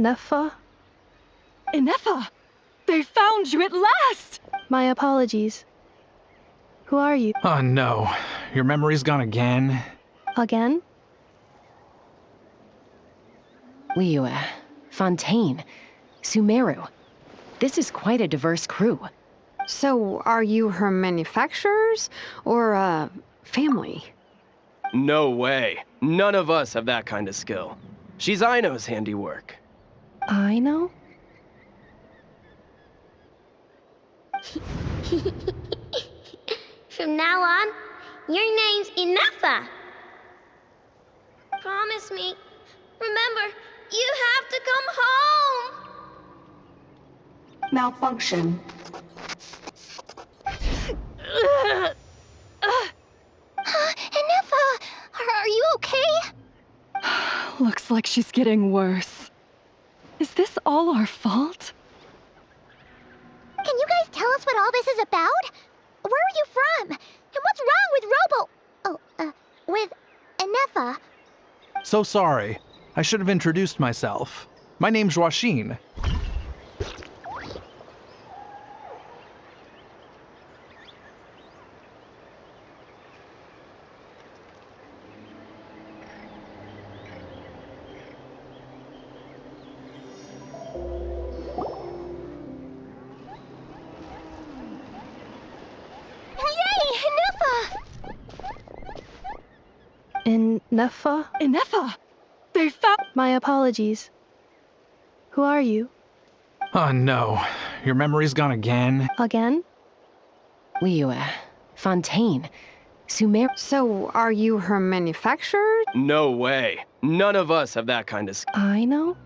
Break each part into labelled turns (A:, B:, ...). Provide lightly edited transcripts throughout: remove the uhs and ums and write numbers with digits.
A: Ineffa?
B: Ineffa! They found you at last!
A: My apologies. Who are you?
C: Oh no, your memory's gone again?
A: Again?
D: Liyue, Fontaine, Sumeru. This is quite a diverse crew.
E: So, are you her manufacturers or family?
F: No way. None of us have that kind of skill. She's Aino's handiwork.
A: I know?
G: From now on, your name's Ineffa. Promise me. Remember, you have to come home.
H: Malfunction.
G: Ineffa, are you okay?
B: Looks like she's getting worse. Is this all our fault?
G: Can you guys tell us what all this is about? Where are you from? And what's wrong with with Ineffa?
C: So sorry. I should have introduced myself. My name's Joachine.
A: Ineffa?
B: Ineffa! They found—
A: My apologies. Who are you?
C: Oh no, your memory's gone again?
A: Again?
D: Liyue, Fontaine, Sumeru.
E: So, are you her manufacturer?
F: No way. None of us have that kind of skill.
A: I know?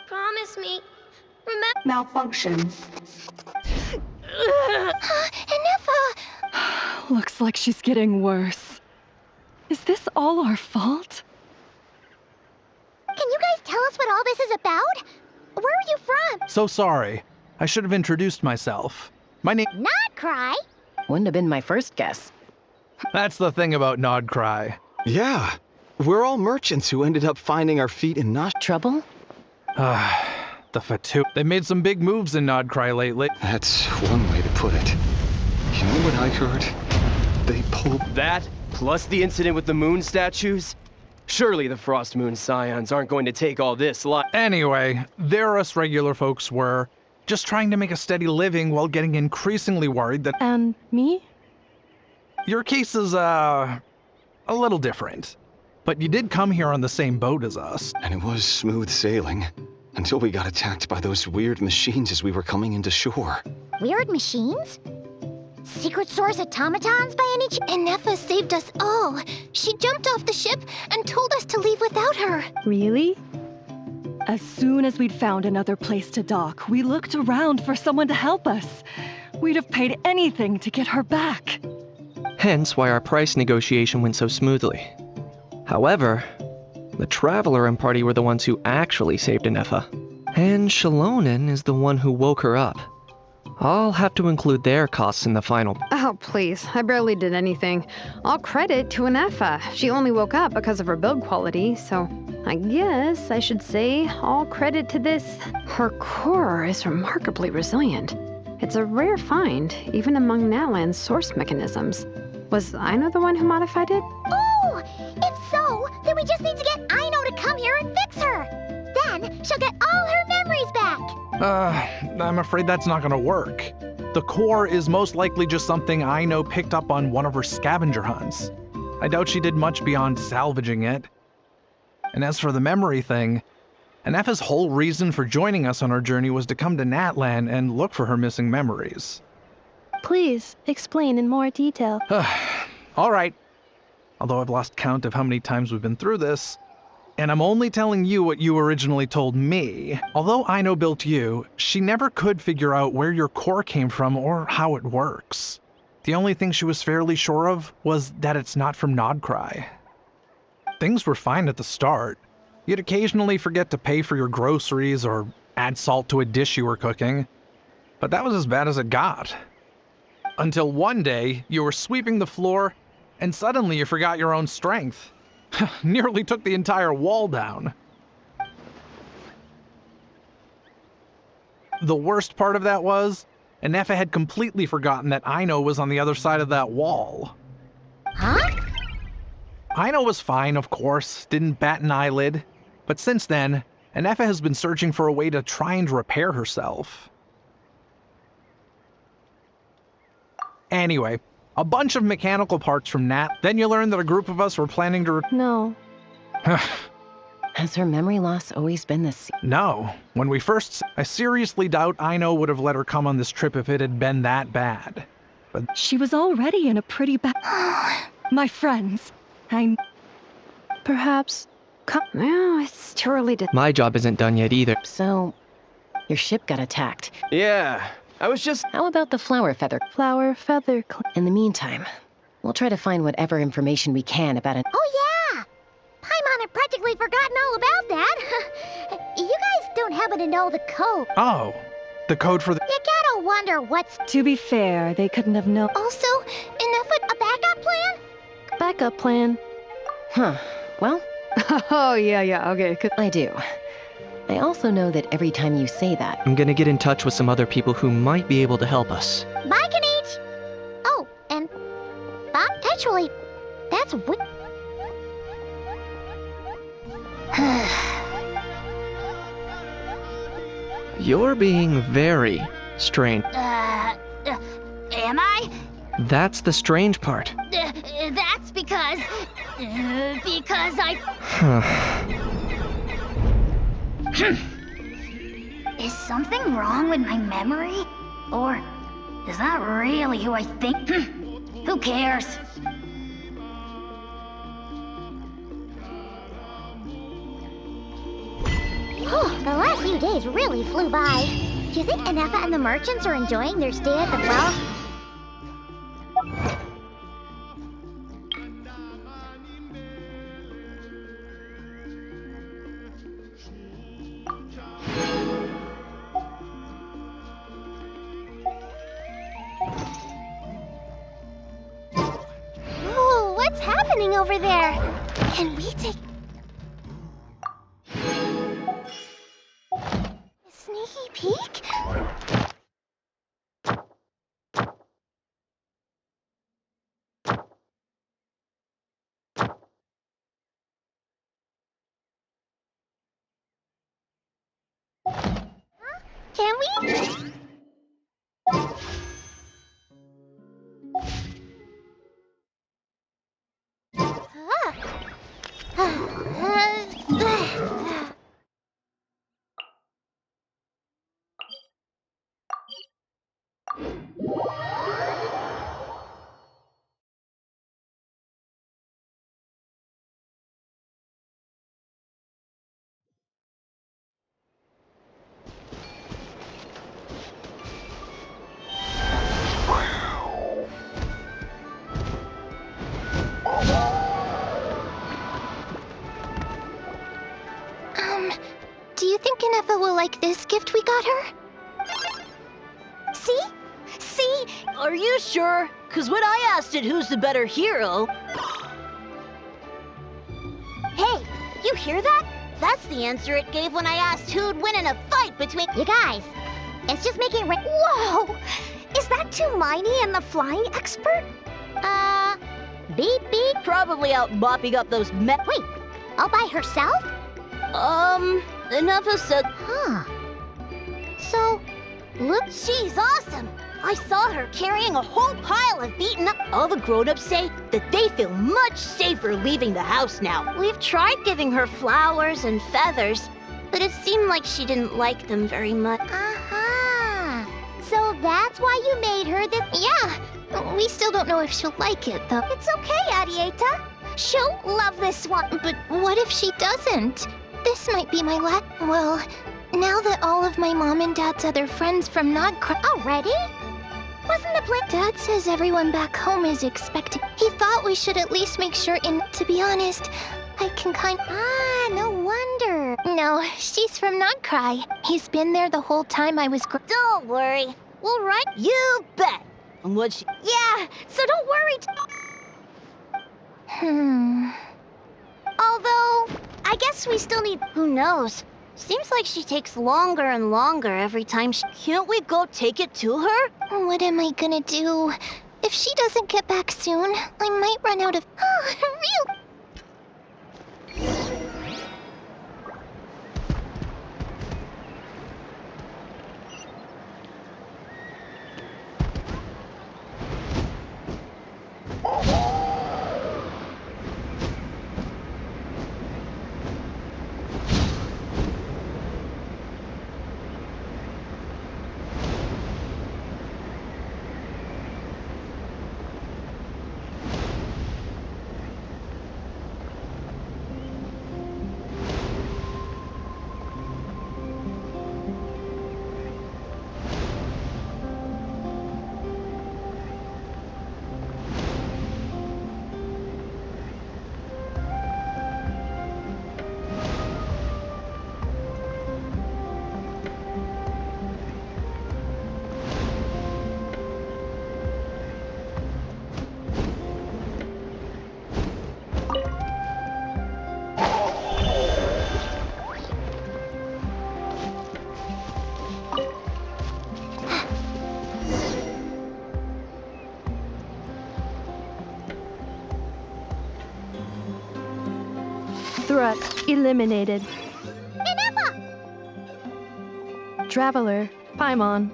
G: Promise me. Remember.
H: Malfunction.
G: Ineffa!
B: Looks like she's getting worse. Is this all our fault?
G: Can you guys tell us what all this is about? Where are you from?
C: So sorry. I should have introduced myself. My name—
G: Not cry.
D: Wouldn't have been my first guess.
C: That's the thing about Nod Cry.
I: Yeah, we're all merchants who ended up finding our feet in Nosh.
D: Trouble?
C: The Fatu. They made some big moves in Nod Cry lately.
I: That's one way to put it. You know what I heard? They pulled...
F: That, plus the incident with the moon statues? Surely the Frost Moon Scions aren't going to take all this
C: Anyway, there us regular folks were, just trying to make a steady living while getting increasingly worried that—
A: And me?
C: Your case is, a little different. But you did come here on the same boat as us.
I: And it was smooth sailing, until we got attacked by those weird machines as we were coming into shore.
G: Weird machines? Secret Source automatons by any chance? Ennefa saved us all. She jumped off the ship and told us to leave without her.
A: Really?
B: As soon as we'd found another place to dock, we looked around for someone to help us. We'd have paid anything to get her back.
H: Hence why our price negotiation went so smoothly. However, the Traveler and party were the ones who actually saved Ennefa. And Shalonen is the one who woke her up. I'll have to include their costs in the final.
E: Oh, please. I barely did anything. All credit to Ennefa. She only woke up because of her build quality, so I guess I should say all credit to this. Her core is remarkably resilient. It's a rare find, even among Natlan's source mechanisms. Was Aino the one who modified it?
G: Oh! If so, then we just need to get Aino to come here and fix her. Then she'll get all her memories back.
C: I'm afraid that's not gonna work. The core is most likely just something Aino picked up on one of her scavenger hunts. I doubt she did much beyond salvaging it. And as for the memory thing, Ennefa's whole reason for joining us on our journey was to come to Natlan and look for her missing memories.
A: Please, explain in more detail.
C: All right. Although I've lost count of how many times we've been through this, and I'm only telling you what you originally told me. Although Aino built you, she never could figure out where your core came from or how it works. The only thing she was fairly sure of was that it's not from Nodcry. Things were fine at the start. You'd occasionally forget to pay for your groceries or add salt to a dish you were cooking. But that was as bad as it got. Until one day, you were sweeping the floor, and suddenly you forgot your own strength. Nearly took the entire wall down. The worst part of that was, Ennefa had completely forgotten that Aino was on the other side of that wall.
G: Huh?
C: Aino was fine, of course, didn't bat an eyelid. But since then, Ennefa has been searching for a way to try and repair herself. Anyway, a bunch of mechanical parts from Nat. Then you learn that a group of us were planning to
A: No.
D: Has her memory loss always been this?
C: No. When we first... I seriously doubt Aino would have let her come on this trip if it had been that bad. But
B: She was already in a pretty bad... My friends,
A: Perhaps.
E: No, it's too early to...
H: My job isn't done yet either.
D: So, your ship got attacked.
F: Yeah, I was just...
D: How about the flower feather?
A: Flower feather.
D: In the meantime, we'll try to find whatever information we can about it.
G: Oh yeah! Paimon had practically forgotten all about that. You guys don't happen to know the code.
C: oh, the code for the...
G: You gotta wonder what's...
B: to be fair, they couldn't have known.
G: Also, a backup plan?
A: Backup plan.
D: Huh. Well,
E: Oh, yeah, okay.
D: I do. I also know that every time you say that,
H: I'm gonna get in touch with some other people who might be able to help us.
G: Bye, Kanich! Oh, and... actually, that's what...
H: You're being very strange.
G: Am I?
H: That's the strange part.
G: That's because I... Is something wrong with my memory? Or is that really who I think? Who cares? The last few days really flew by. Do you think Ennefa and the merchants are enjoying their stay at the well? Ooh, what's happening over there? Can we take... Sneaky peek? Can we? like this gift we got her? See? See?
J: Are you sure? Because when I asked it who's the better hero...
G: Hey, you hear that? That's the answer it gave when I asked who'd win in a fight between... You guys, it's just making rain... Whoa! Is that Tumaini and the flying expert? Beep beep.
J: Probably out mopping up those
G: Wait, all by herself?
J: Nefa said...
G: Huh. So, look, she's awesome. I saw her carrying a whole pile of beaten up...
J: All the grown-ups say that they feel much safer leaving the house now.
G: We've tried giving her flowers and feathers, but it seemed like she didn't like them very much. Uh-huh. So that's why you made her the... Yeah, we still don't know if she'll like it, though. It's okay, Arieta. She'll love this one. But what if she doesn't? This might be my last... Well, now that all of my mom and dad's other friends from Already? Wasn't the plan? Dad says everyone back home is expecting. He thought we should at least make sure to be honest, I can no wonder. No, she's from Not Cry. He's been there the whole time I was Don't worry. We'll write.
J: You bet. And what she...
G: Yeah, so don't worry. Although, I guess we still need... Who knows? Seems like she takes longer and longer every time she...
J: Can't we go take it to her?
G: What am I gonna do? If she doesn't get back soon, I might run out of... real...
A: Threat eliminated. Traveler, Paimon.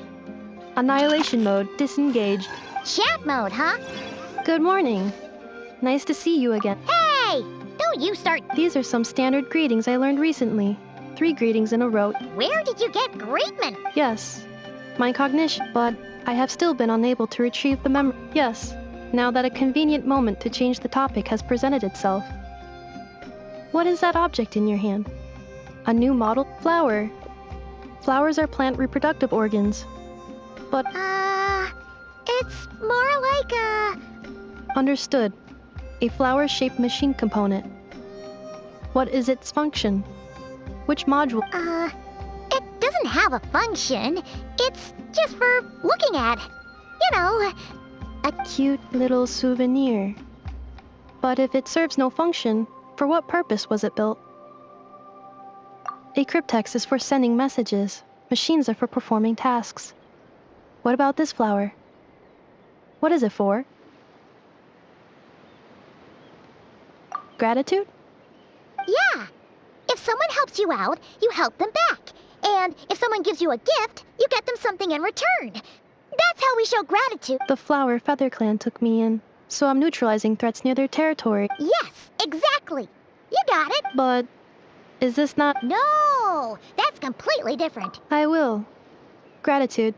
A: Annihilation mode disengaged.
G: Chat mode, huh?
A: Good morning. Nice to see you again.
G: Hey! Don't you start...
A: These are some standard greetings I learned recently. 3 greetings in a row.
G: Where did you get Greatman?
A: Yes. My cognition, but I have still been unable to retrieve the memory. Yes. Now that a convenient moment to change the topic has presented itself. What is that object in your hand? A new model flower. Flowers are plant reproductive organs. But...
G: it's more like a...
A: Understood. A flower-shaped machine component. What is its function? Which module?
G: It doesn't have a function. It's just for looking at. You know,
A: A cute little souvenir. But if it serves no function, for what purpose was it built? A cryptex is for sending messages. Machines are for performing tasks. What about this flower? What is it for? Gratitude?
G: Yeah. If someone helps you out, you help them back. And if someone gives you a gift, you get them something in return. That's how we show gratitude.
A: The flower Feather Clan took me in, so I'm neutralizing threats near their territory.
G: Yes, exactly. You got it.
A: But is this not...
G: No, that's completely different.
A: I will. Gratitude.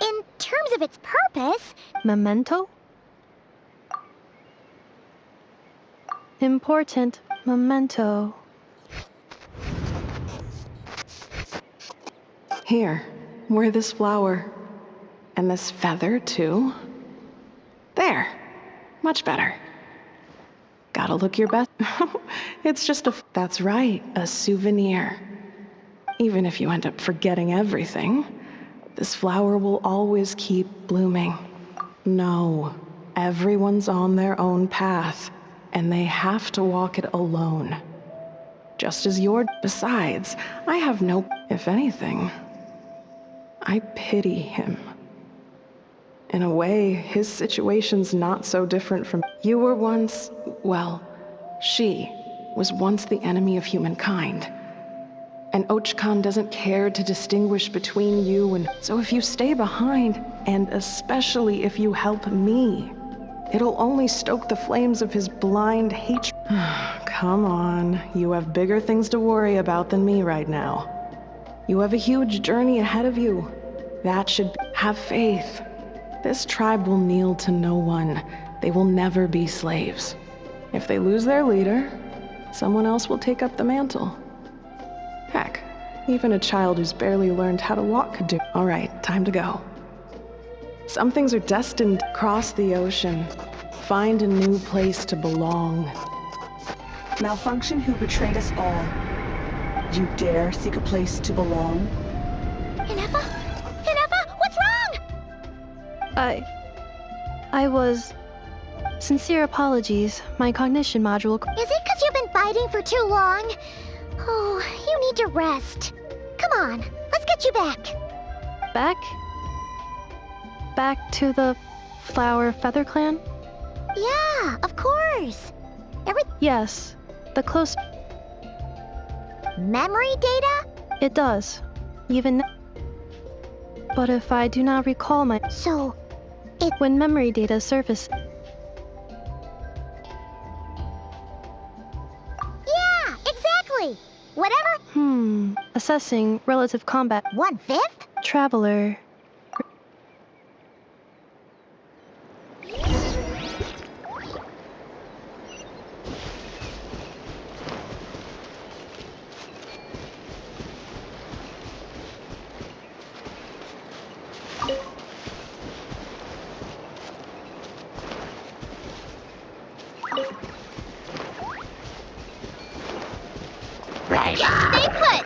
G: In terms of its purpose...
A: Memento? Important memento.
K: Here, wear this flower. And this feather, too. There. Much better. Gotta look your best. It's just that's right, a souvenir. Even if you end up forgetting everything, this flower will always keep blooming. No, everyone's on their own path, and they have to walk it alone. Just as you're. Besides, I have no. If anything, I pity him. In a way, his situation's not so different from. You were once. Well, she was once the enemy of humankind. And Ochkan doesn't care to distinguish between you and. So if you stay behind, and especially if you help me, it'll only stoke the flames of his blind hatred. Come on, you have bigger things to worry about than me right now. You have a huge journey ahead of you. That should. Have faith. This tribe will kneel to no one. They will never be slaves. If they lose their leader, someone else will take up the mantle. Heck, even a child who's barely learned how to walk could do. All right, time to go. Some things are destined to cross the ocean, find a new place to belong.
B: Malfunction who betrayed us all. You dare seek a place to belong?
G: Ineffa? Ineffa, what's wrong?
A: I was... Sincere apologies. My cognition module...
G: Is it because you've been fighting for too long? Oh, you need to rest. Come on, let's get you back.
A: Back? Back to the Flower Feather Clan?
G: Yeah, of course.
A: Yes, the close...
G: Memory data?
A: It does. Even... But if I do not recall my...
G: So,
A: When memory data surface...
G: Yeah, exactly. Whatever.
A: Assessing relative combat.
G: 1/5?
A: Traveler.
G: Stay put.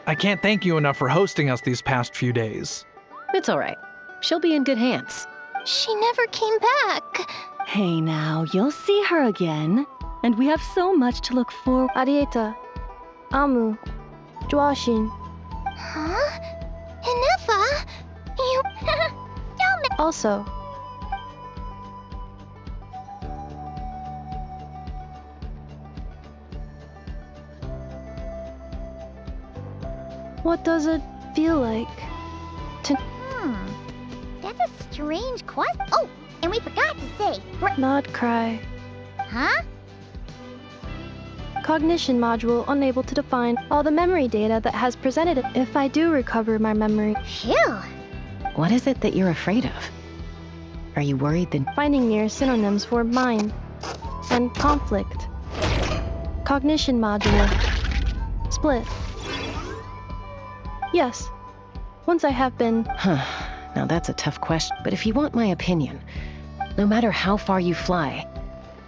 C: I can't thank you enough for hosting us these past few days.
D: It's all right. She'll be in good hands.
G: She never came back.
B: Hey now, you'll see her again. And we have so much to look forward.
A: Arieta. Amu. Joashin.
G: Huh? Ineffa? You... Tell me.
A: Also. What does it feel like to...
G: That's a strange question. Oh, and we forgot to say...
A: Not cry.
G: Huh?
A: Cognition module unable to define all the memory data that has presented it. If I do recover my memory...
G: Phew.
D: What is it that you're afraid of? Are you worried that...
A: Finding near synonyms for mind and conflict. Cognition module. Split. Yes. Once I have been...
D: Now that's a tough question. But if you want my opinion, no matter how far you fly,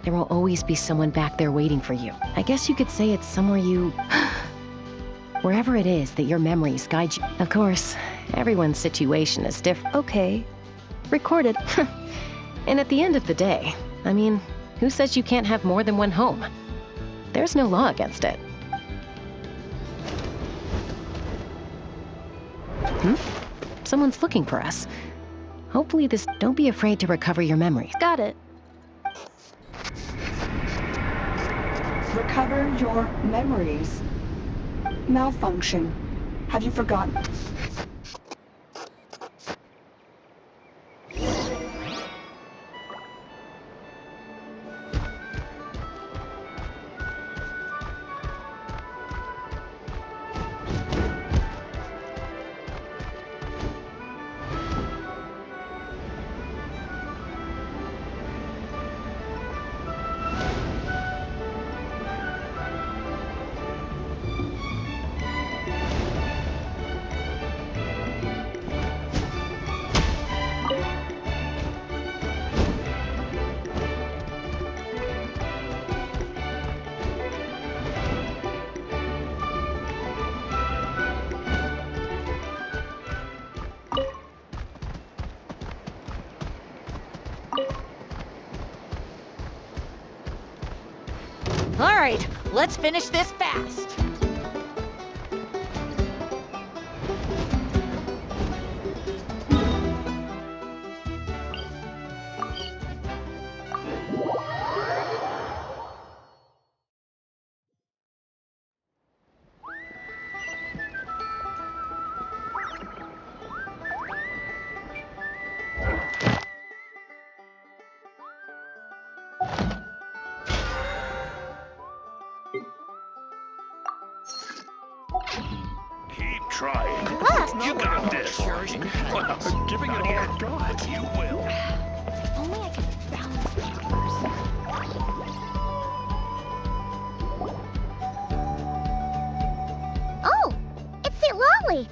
D: there will always be someone back there waiting for you. I guess you could say it's somewhere you... Wherever it is that your memories guide you. Of course, everyone's situation is different.
A: Okay. Recorded.
D: And at the end of the day, I mean, who says you can't have more than one home? There's no law against it. Someone's looking for us. Hopefully this... Don't be afraid to recover your memories.
A: Got it.
B: recover your memories. Malfunction. Have you forgotten?
J: All right, let's finish this fast.
L: Keep trying.
G: Look!
L: You got this. Well,
I: Giving it all I've got.
L: but you will.
G: If only I could balance the numbers. Oh! It's Lolly!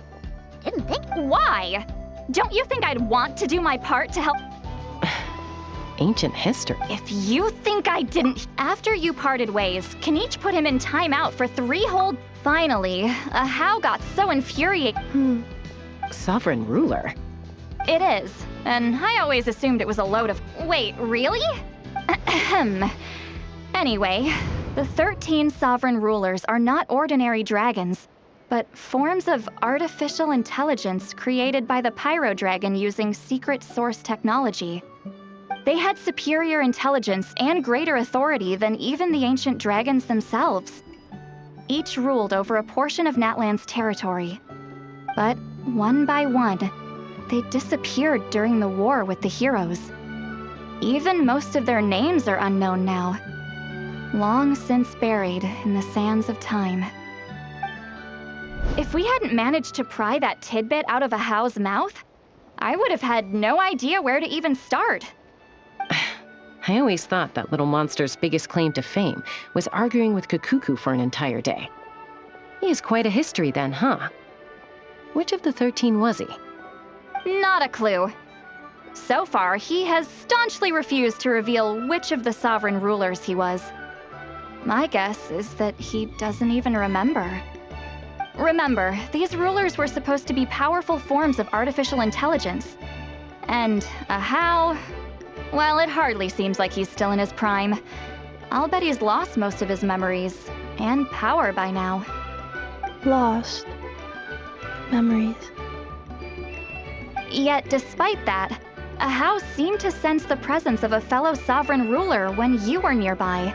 G: Didn't think.
M: Why? Don't you think I'd want to do my part to help?
D: Ancient history.
M: If you think I didn't... After you parted ways, Kaniche put him in timeout for 3 whole... Finally, How got so infuriated.
D: Sovereign ruler.
M: It is, and I always assumed it was a load of... Wait, really? Ahem. Anyway, the 13 sovereign rulers are not ordinary dragons, but forms of artificial intelligence created by the Pyro Dragon using secret source technology. They had superior intelligence and greater authority than even the ancient dragons themselves. Each ruled over a portion of Natlan's territory. But one by one, they disappeared during the war with the heroes. Even most of their names are unknown now, long since buried in the sands of time. If we hadn't managed to pry that tidbit out of How's mouth, I would have had no idea where to even start.
D: I always thought that little monster's biggest claim to fame was arguing with Kakuku for an entire day. He has quite a history then, huh? Which of the 13 was he?
M: Not a clue. So far, he has staunchly refused to reveal which of the sovereign rulers he was. My guess is that he doesn't even remember. Remember, these rulers were supposed to be powerful forms of artificial intelligence. And How... Well, it hardly seems like he's still in his prime. I'll bet he's lost most of his memories and power by now.
A: Lost. Memories.
M: Yet, despite that, How seemed to sense the presence of a fellow sovereign ruler when you were nearby.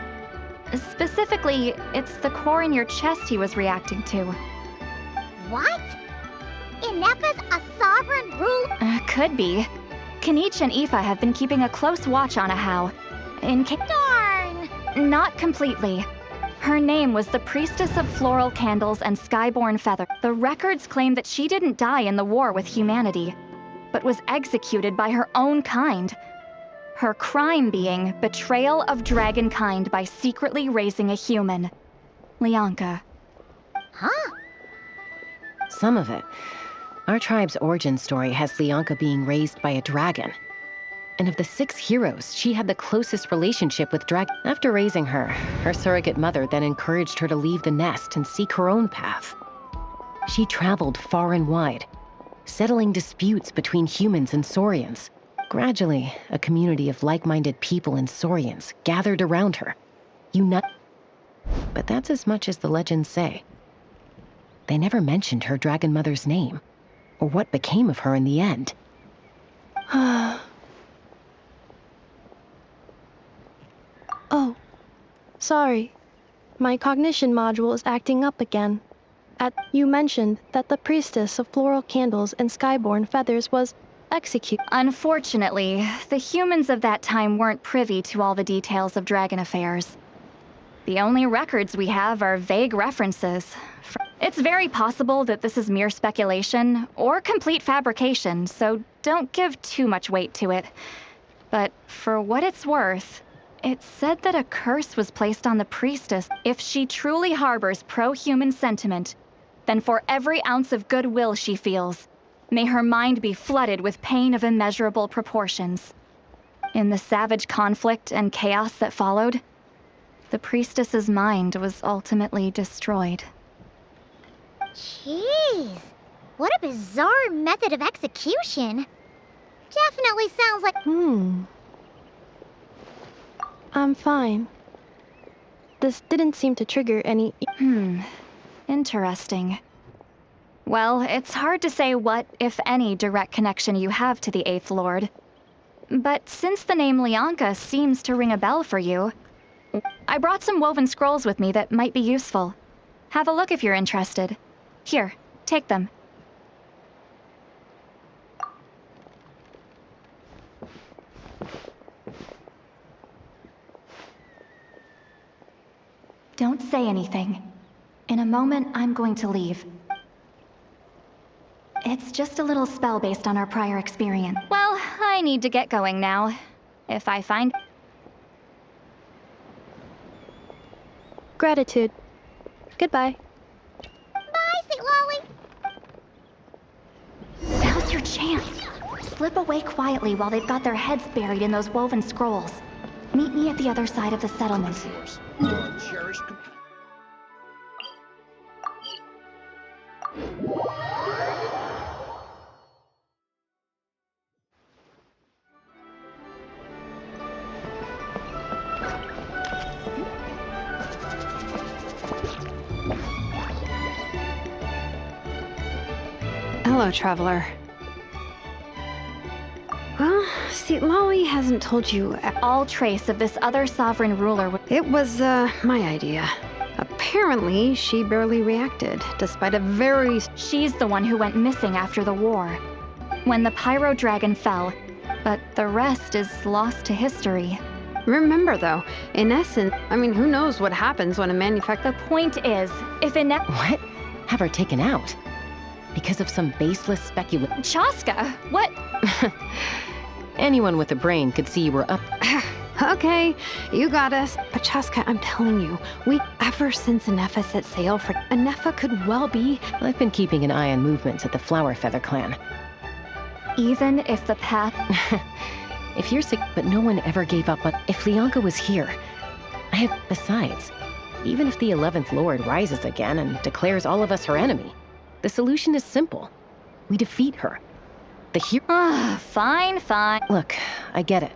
M: Specifically, it's the core in your chest he was reacting to.
G: What? Ineppa's a sovereign ruler?
M: Could be. Kaniche and Aoife have been keeping a close watch on How.
G: Darn!
M: Not completely. Her name was the Priestess of Floral Candles and Skyborn Feather. The records claim that she didn't die in the war with humanity, but was executed by her own kind. Her crime being betrayal of dragonkind by secretly raising a human. Lianka.
G: Huh?
D: Some of it. Our tribe's origin story has Lianka being raised by a dragon. And of the 6 heroes, she had the closest relationship with dragon. After raising her, her surrogate mother then encouraged her to leave the nest and seek her own path. She traveled far and wide, settling disputes between humans and Saurians. Gradually, a community of like-minded people and Saurians gathered around her, But that's as much as the legends say. They never mentioned her dragon mother's name, or what became of her in the end.
A: Oh, sorry. My cognition module is acting up again. You mentioned that the priestess of floral candles and skyborn feathers was executed.
M: Unfortunately, the humans of that time weren't privy to all the details of dragon affairs. The only records we have are vague references. It's very possible that this is mere speculation or complete fabrication, so don't give too much weight to it. But for what it's worth, it's said that a curse was placed on the priestess. If she truly harbors pro-human sentiment, then for every ounce of goodwill she feels, may her mind be flooded with pain of immeasurable proportions. In the savage conflict and chaos that followed, the priestess's mind was ultimately destroyed.
G: Jeez, what a bizarre method of execution. Definitely sounds like...
A: I'm fine. This didn't seem to trigger any...
M: Interesting. Well, it's hard to say what, if any, direct connection you have to the Eighth Lord. But since the name Lianka seems to ring a bell for you, I brought some woven scrolls with me that might be useful. Have a look if you're interested. Here, take them. Don't say anything. In a moment, I'm going to leave. It's just a little spell based on our prior experience. Well, I need to get going now. If I find...
A: Gratitude. Goodbye.
G: Bye, St. Lolly.
M: Now's your chance. Slip away quietly while they've got their heads buried in those woven scrolls. Meet me at the other side of the settlement.
E: Hello, traveler. Well, see, Lolly hasn't told you
M: all trace of this other sovereign ruler.
E: It was, my idea. Apparently, she barely reacted, despite a very...
M: She's the one who went missing after the war, when the Pyro Dragon fell, but the rest is lost to history.
E: Remember, though, in essence, I mean, who knows what happens when a manufacturer...
M: The point is, if in...
D: What? Have her taken out? Because of some baseless speculation?
M: Chaska, what?
D: Anyone with a brain could see you were up...
E: Okay, you got us. But Chaska, I'm telling you, ever since Anefa set sail for... Anefa could well be...
D: I've been keeping an eye on movements at the Flower Feather clan.
M: Even if the path...
D: If you're sick, but no one ever gave up on... If Lianka was here, Besides, even if the 11th Lord rises again and declares all of us her enemy, the solution is simple. We defeat her. The hero...
M: Fine.
D: Look, I get it.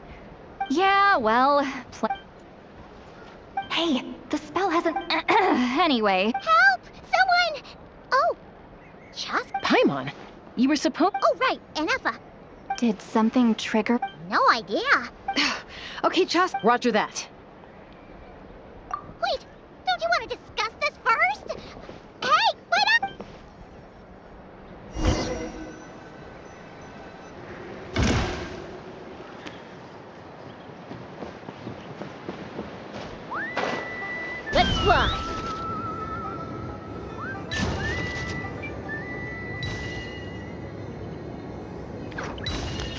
M: Yeah, well... Hey, the spell hasn't... Anyway...
G: Help! Someone! Oh! Chaska?
D: Paimon, you were supposed...
G: Oh, right, Anefa.
M: Did something trigger...
G: No idea.
E: Okay, Chaska...
D: Roger that.
G: Wait, don't you want to discuss this first? Hey, wait up!
J: Let's fly!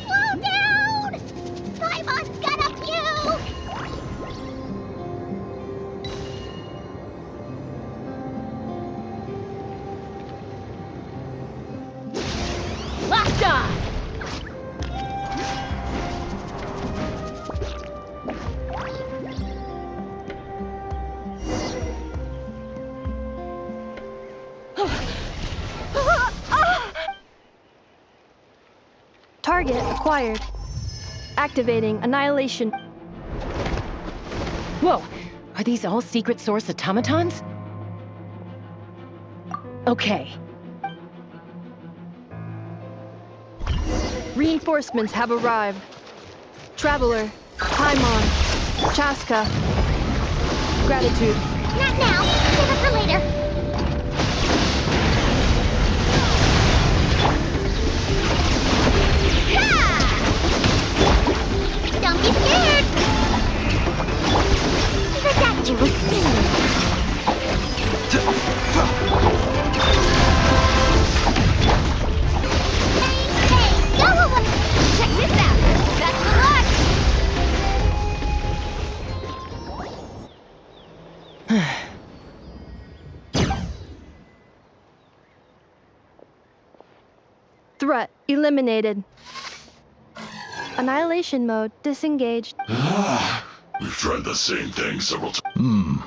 G: Slow down! Simon's got a few!
J: Locked on!
A: Target acquired. Activating annihilation.
D: Whoa! Are these all secret source automatons? Okay.
A: Reinforcements have arrived. Traveler, Paimon, Chaska. Gratitude.
G: Not now. Save it for later. Don't be scared! The doctor will see you. Hey, go away! Check this out! Best of luck!
A: Threat eliminated. Annihilation mode disengaged.
L: We've tried the same thing several times.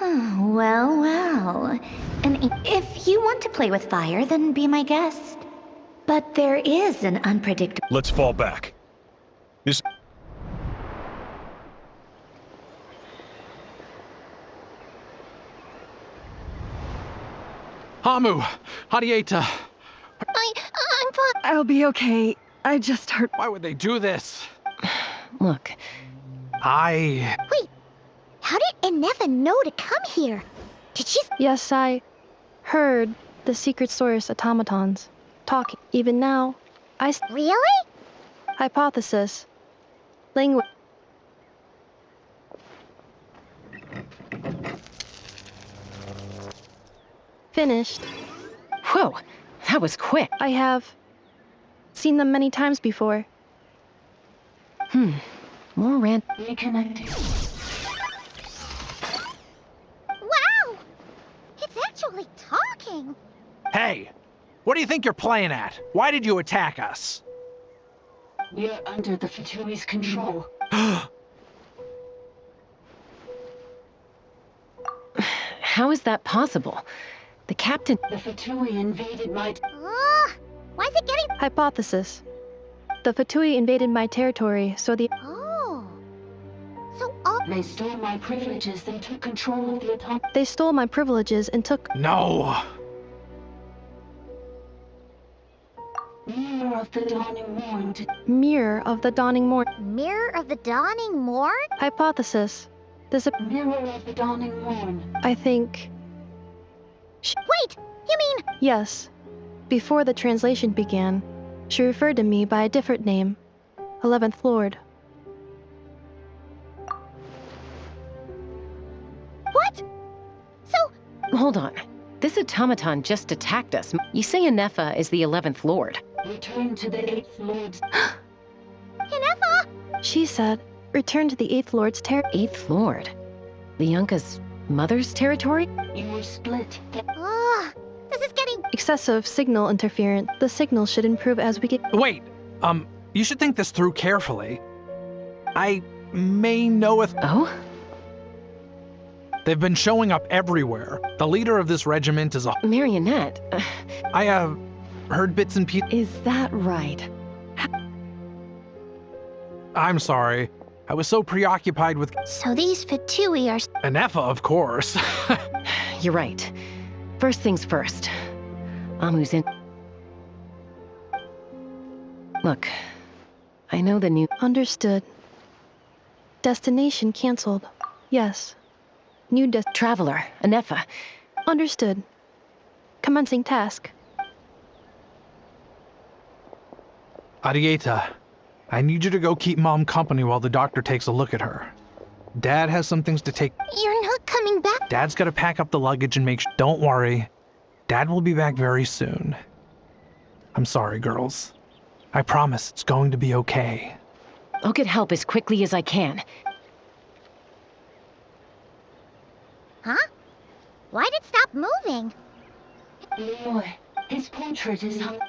J: Well, well. And if you want to play with fire, then be my guest. But there is an unpredictable...
L: Let's fall back.
C: Hamu! Hadieta!
G: I'm fine.
B: I'll be okay. I just hurt.
C: Why would they do this?
D: Look,
G: Wait, how did Ennefa know to come here? Did she...
A: Yes, I heard the secret source automatons talking. Even now,
G: Really?
A: Hypothesis. Language. Finished.
D: whoa, that was quick.
A: I have seen them many times before.
D: More rant.
J: Reconnecting.
G: Wow! It's actually talking.
C: Hey! What do you think you're playing at? Why did you attack us?
J: We are under the Fatui's control.
D: How is that possible? The captain.
J: The Fatui invaded my...
G: Why is it getting...
A: Hypothesis. The Fatui invaded my territory, so the...
G: Oh. So all...
J: They stole my privileges and took control of the atomic...
A: They stole my privileges and took...
C: No!
J: Mirror of the Dawning Morn to...
A: Mirror of the Dawning Morn.
G: Mirror of the Dawning Morn?
A: Hypothesis. There's a...
J: Mirror of the Dawning Morn.
A: I think...
G: Wait! You mean...
A: Yes. Before the translation began, she referred to me by a different name. 11th Lord.
G: What? So...
D: Hold on. This automaton just attacked us. You say Ennefa is the 11th Lord.
J: Return to the 8th Lord's...
G: Ennefa!
A: She said, return to the 8th Lord's
D: 8th Lord? Lianka's mother's territory?
J: You were split.
G: This is getting...
A: Excessive signal interference. The signal should improve as we get...
C: Wait, you should think this through carefully. I may know if...
D: Oh?
C: They've been showing up everywhere. The leader of this regiment is a...
D: Marionette.
C: I have heard bits and pieces...
B: Is that right?
C: I'm sorry. I was so preoccupied with...
G: So these Fatui are...
C: Ennefa, of course.
D: You're right. First things first. Amu's in... Look, I know the new...
A: Understood. Destination canceled. Yes. New
D: Traveler, Ennefa.
A: Understood. Commencing task.
C: Hadieta, I need you to go keep Mom company while the doctor takes a look at her. Dad has some things to take...
G: You're not coming back?
C: Dad's gotta pack up the luggage and make sure... Don't worry. Dad will be back very soon. I'm sorry, girls. I promise it's going to be okay.
D: I'll get help as quickly as I can.
G: Huh? Why'd it stop moving?
J: Leroy, his portrait is hung...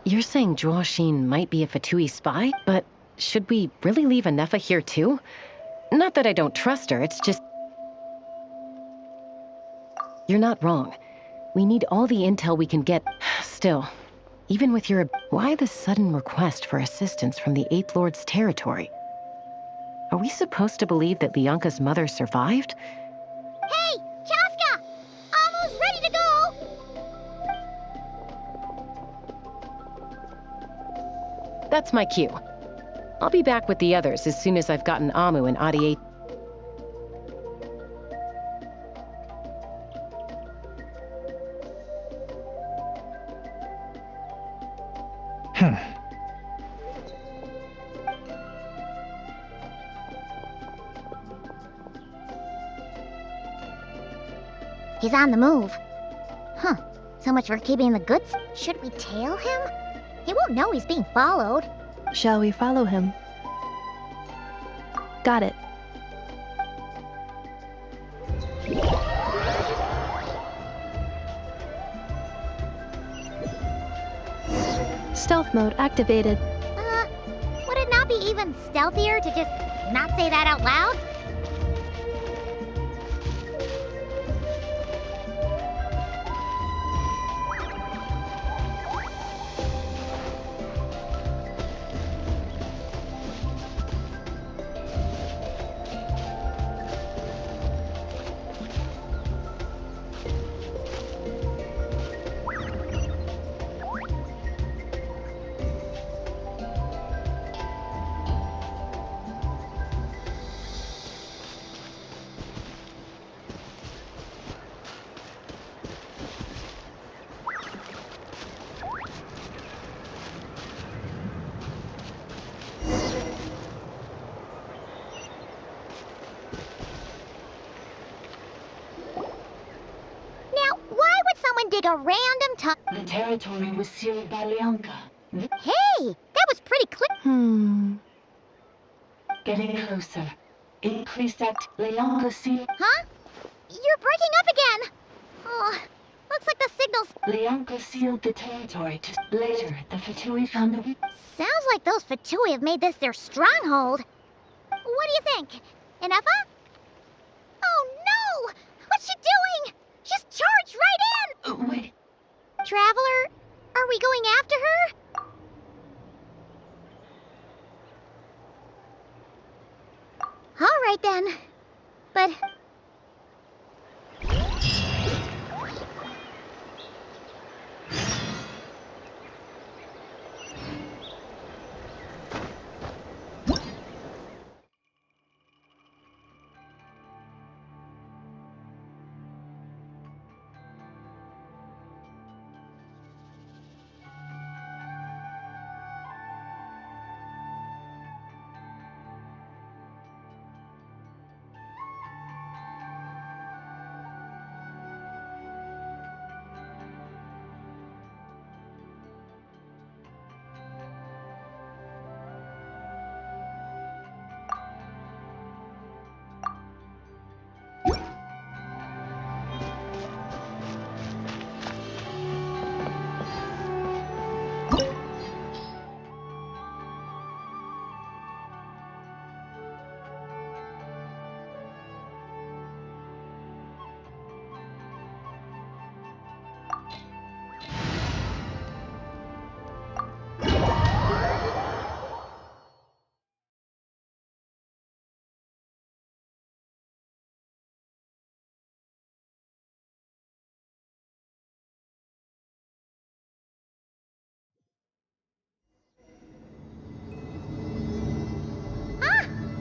D: You're saying Zhuo Xin might be a Fatui spy? But should we really leave Ennefa here too? Not that I don't trust her, it's just... You're not wrong. We need all the intel we can get. Still, even with your... Why the sudden request for assistance from the 8th Lord's territory? Are we supposed to believe that Lianka's mother survived?
G: Hey! Chaska! Almost ready to go!
D: That's my cue. I'll be back with the others as soon as I've gotten Amu and Adi.
G: He's on the move. Huh. So much for keeping the goods. Should we tail him? He won't know he's being followed.
A: Shall we follow him? Got it. Stealth mode activated.
G: Would it not be even stealthier to just not say that out loud? Dig a random
N: The territory was sealed by Leonka.
G: Hey, that was pretty clear.
N: Getting closer. Increase Leonka seal.
G: Huh? You're breaking up again. Oh, looks like the signals.
N: Leonka sealed the territory to later. The Fatui found the.
G: Sounds like those Fatui have made this their stronghold. What do you think? Inefa? Oh no! What's she doing? She's charged right in!
N: Wait.
G: Traveler, are we going after her? All right then. But...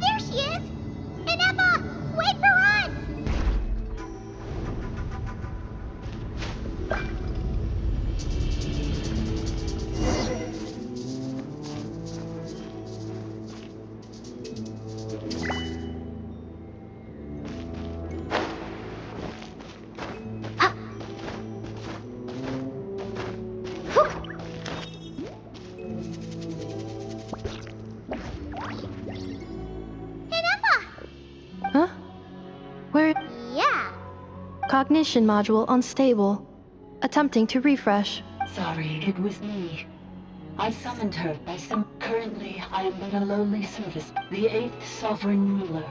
G: there she is! Inefa, wait for us!
A: Huh? Where?
G: Yeah.
A: Cognition module unstable. Attempting to refresh.
N: Sorry, it was me. I summoned her by some... Currently, I am but a lowly service. The 8th Sovereign Ruler.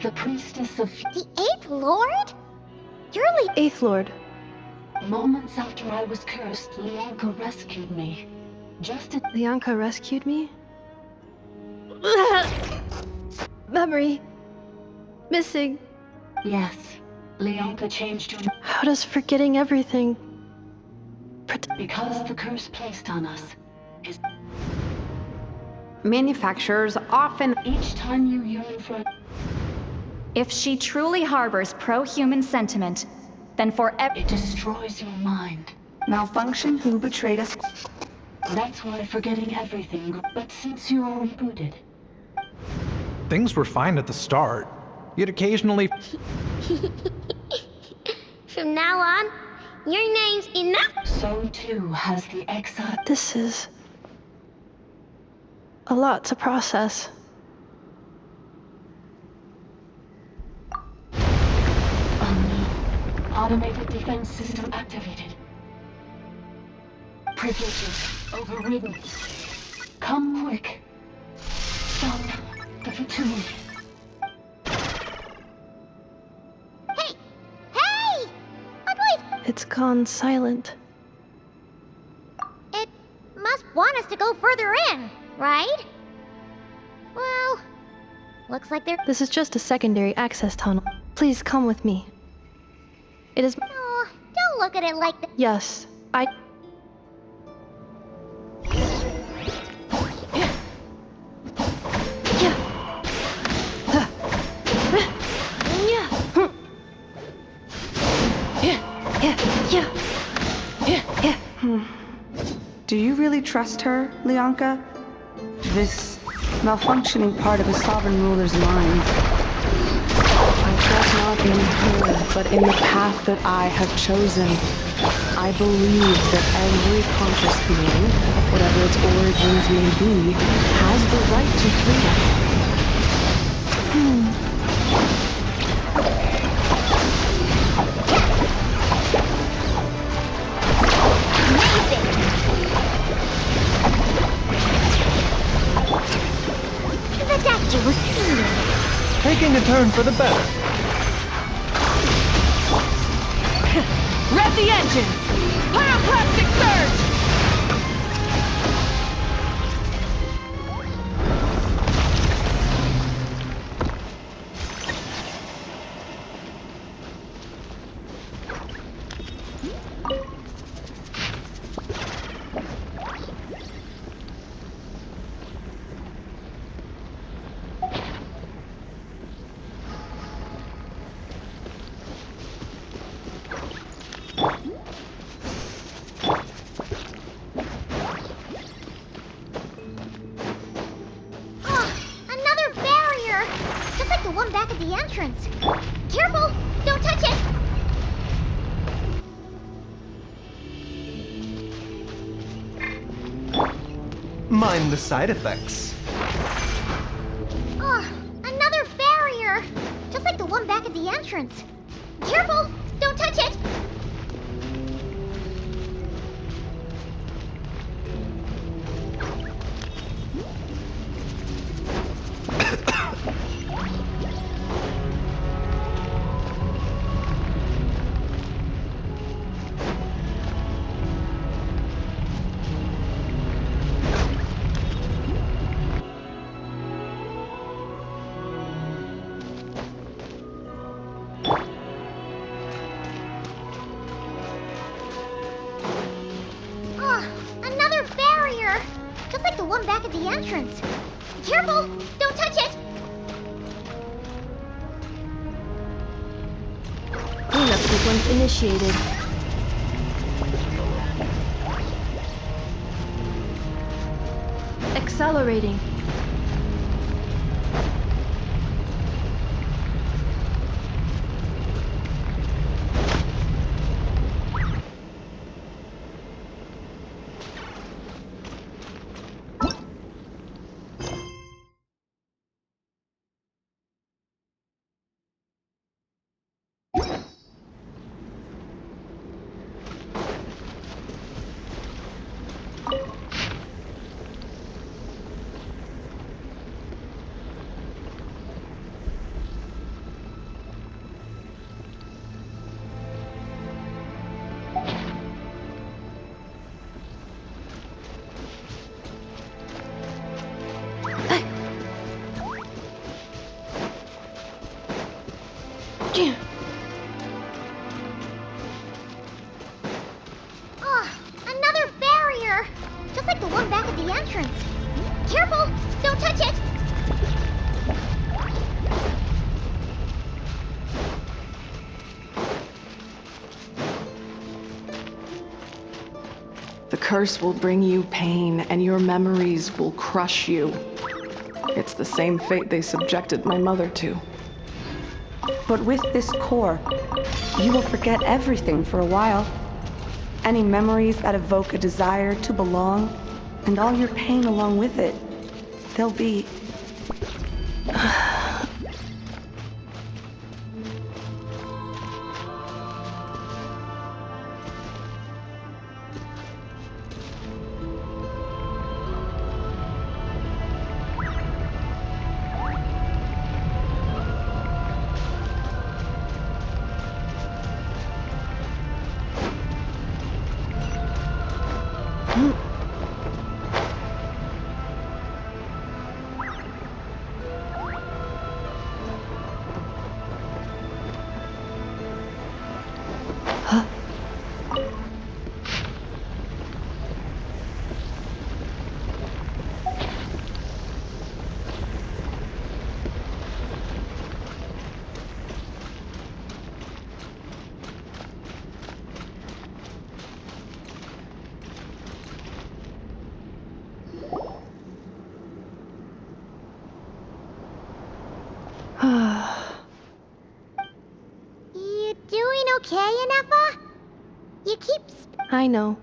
N: The Priestess of...
G: The 8th Lord? You're the
A: 8th Lord.
N: Moments after I was cursed, Leonka rescued me. Just as...
A: Leonka rescued me? Memory. Missing.
N: Yes. Leonka changed her...
A: How does forgetting everything...
N: Because the curse placed on us is...
E: Manufacturers often...
N: Each time you yearn for...
M: If she truly harbors pro-human sentiment, then
N: It destroys your mind. Malfunction, who betrayed us? That's why forgetting everything, but since you are rebooted...
C: Things were fine at the start. You'd occasionally...
G: From now on, your name's enough.
N: So too has the exile.
A: This is a lot to process.
N: Oh no. Automated defense system activated. Privileges overridden. Come quick. Stop the fatigue.
G: Hey! What was...
A: It's gone silent.
G: It must want us to go further in, right? Well, looks like there...
A: This is just a secondary access tunnel. Please come with me. It is...
G: Oh, don't look at it like that.
A: Yes, I...
O: Do you really trust her, Lianka? This malfunctioning part of a sovereign ruler's mind.
K: I trust not in her, but in the path that I have chosen. I believe that every conscious being, whatever its origins may be, has the right to freedom.
G: The statue was sealed.
H: Taking a turn for the better.
B: Rev the engines! Pyroclastic surge!
G: Another barrier! Just like the one back at the entrance. Careful! Don't touch it!
P: Mind the side effects.
G: Another barrier! Just like the one back at the entrance. Careful! Don't touch it! Another barrier! Just like the one back at the entrance. Careful! Don't touch it!
A: Cleanup sequence initiated. Accelerating.
G: Another barrier! Just like the one back at the entrance. Careful! Don't touch it!
K: The curse will bring you pain, and your memories will crush you. It's the same fate they subjected my mother to.
O: But with this core, you will forget everything for a while. Any memories that evoke a desire to belong, and all your pain along with it, they'll be...
G: You doing okay, Anefa? You keep...
A: I know.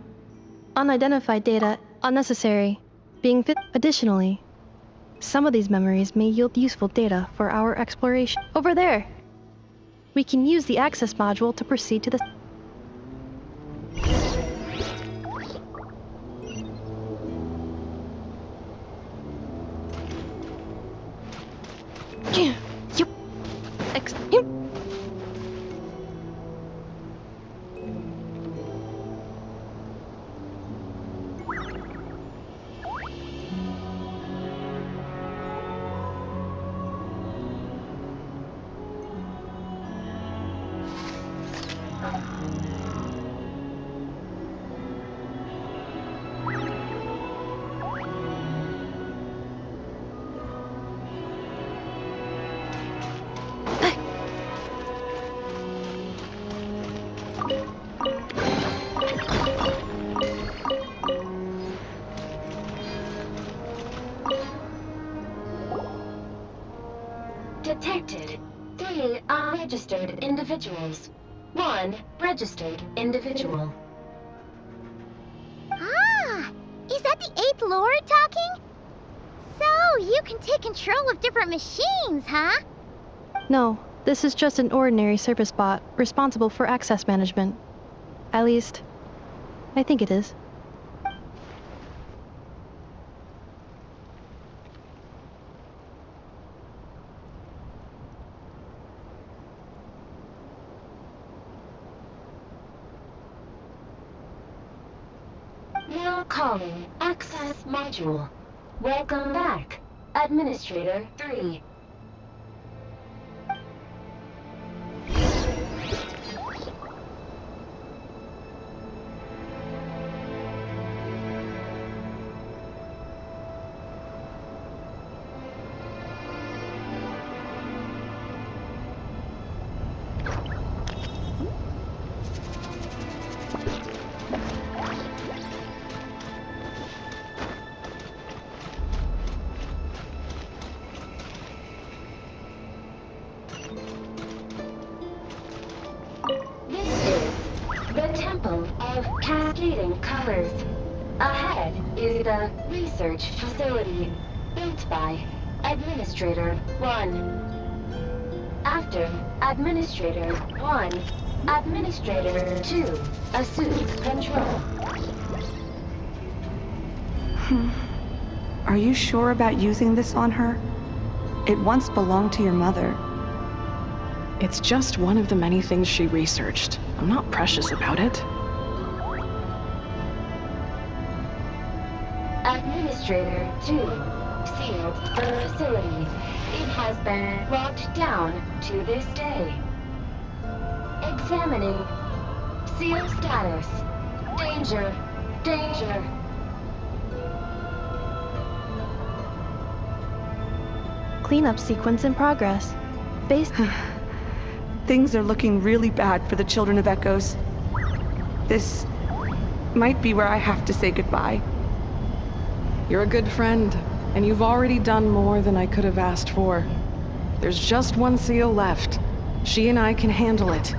A: Unidentified data, unnecessary. Being fit. Additionally, some of these memories may yield useful data for our exploration. Over there! We can use the access module to proceed to the...
N: Detected 3 unregistered individuals. 1 registered individual.
G: Ah! Is that the 8th Lord talking? So, you can take control of different machines, huh?
A: No, this is just an ordinary service bot responsible for access management. At least, I think it is.
N: Now calling access module. Welcome back, Administrator 3. Cascading colors. Ahead is the research facility, built by Administrator 1. After Administrator 1, Administrator 2 assumes control.
O: Are you sure about using this on her? It once belonged to your mother.
K: It's just one of the many things she researched. I'm not precious about it.
N: Administrator 2 sealed the facility. It has been locked down to this day. Examining seal status. Danger. Danger.
A: cleanup sequence in progress. Based...
O: Things are looking really bad for the Children of Echoes. This might be where I have to say goodbye.
K: You're a good friend, and you've already done more than I could have asked for. There's just one seal left. She and I can handle it.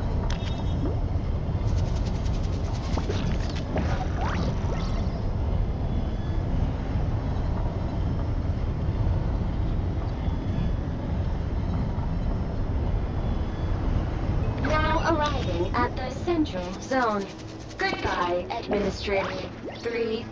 N: Now arriving at the Central Zone. Goodbye, Administrator 3.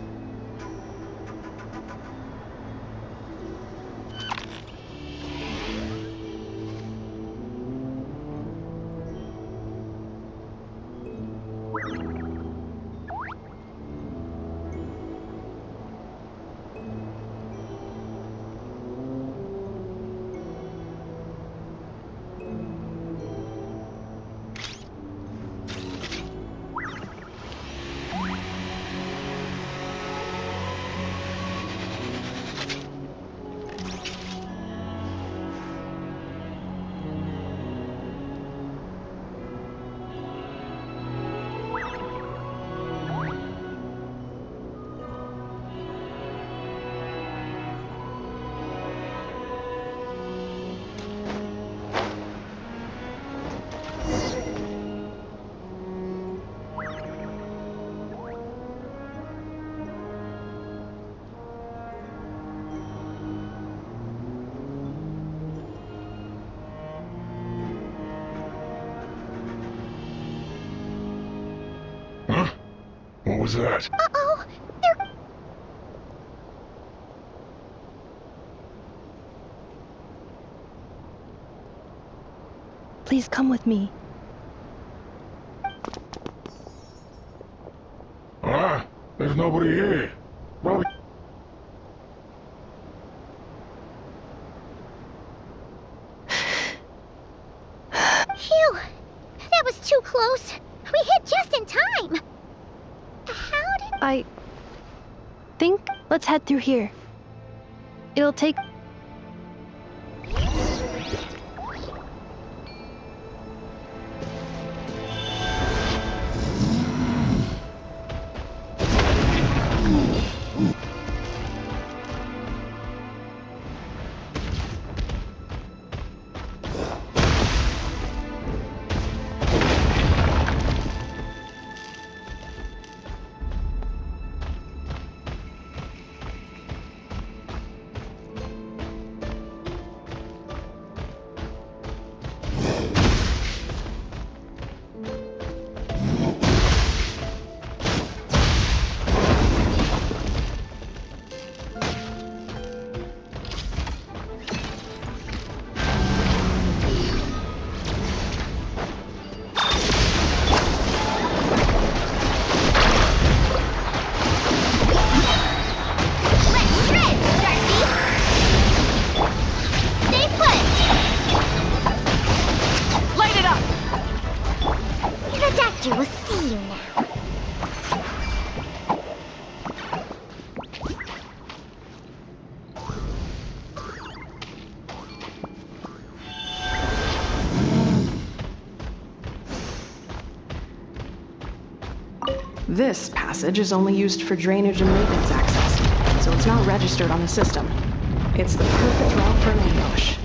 L: What was that?
G: Uh-oh! They're...
A: Please come with me.
L: There's nobody here. Probably...
G: Phew! That was too close. We hit just in time. How did...
A: I think let's head through here. It'll take...
G: We'll see you now.
K: This passage is only used for drainage and maintenance access, so it's not registered on the system. It's the perfect route for an ambush.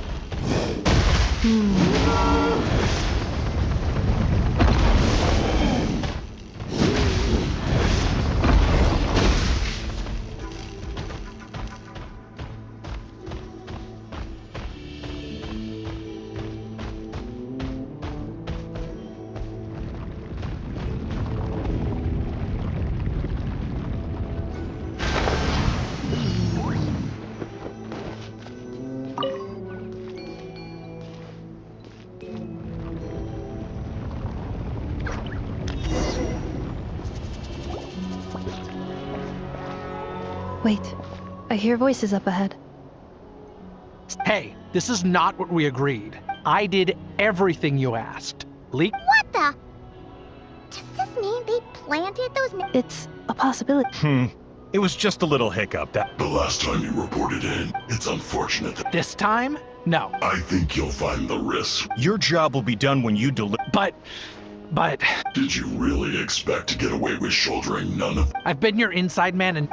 A: Wait, I hear voices up ahead.
C: Hey, this is not what we agreed. I did everything you asked. Leak?
G: What the? Does this mean they planted those...
A: It's a possibility.
Q: It was just a little hiccup.
L: The last time you reported in, it's unfortunate that...
C: This time, No.
L: I think you'll find the risk.
Q: Your job will be done when you deliver.
C: But...
L: Did you really expect to get away with shouldering none of...
C: I've been your inside man and...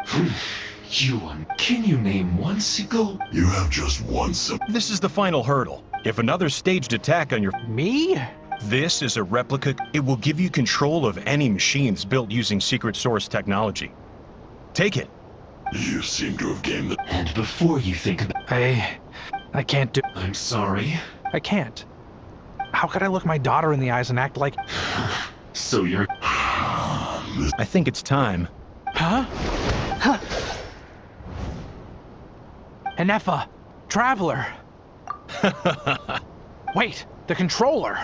I: Can you name one single...
L: You have just one
Q: This is the final hurdle. If another staged attack on your...
C: Me?
Q: This is a replica. It will give you control of any machines built using secret source technology. Take it.
L: You seem to have gained the...
I: And before you think about...
C: I can't do...
I: I'm sorry.
C: I can't. How could I look my daughter in the eyes and act like...
I: So you're...
Q: I think it's time.
C: Huh? Anefa! Traveler! Wait, the controller!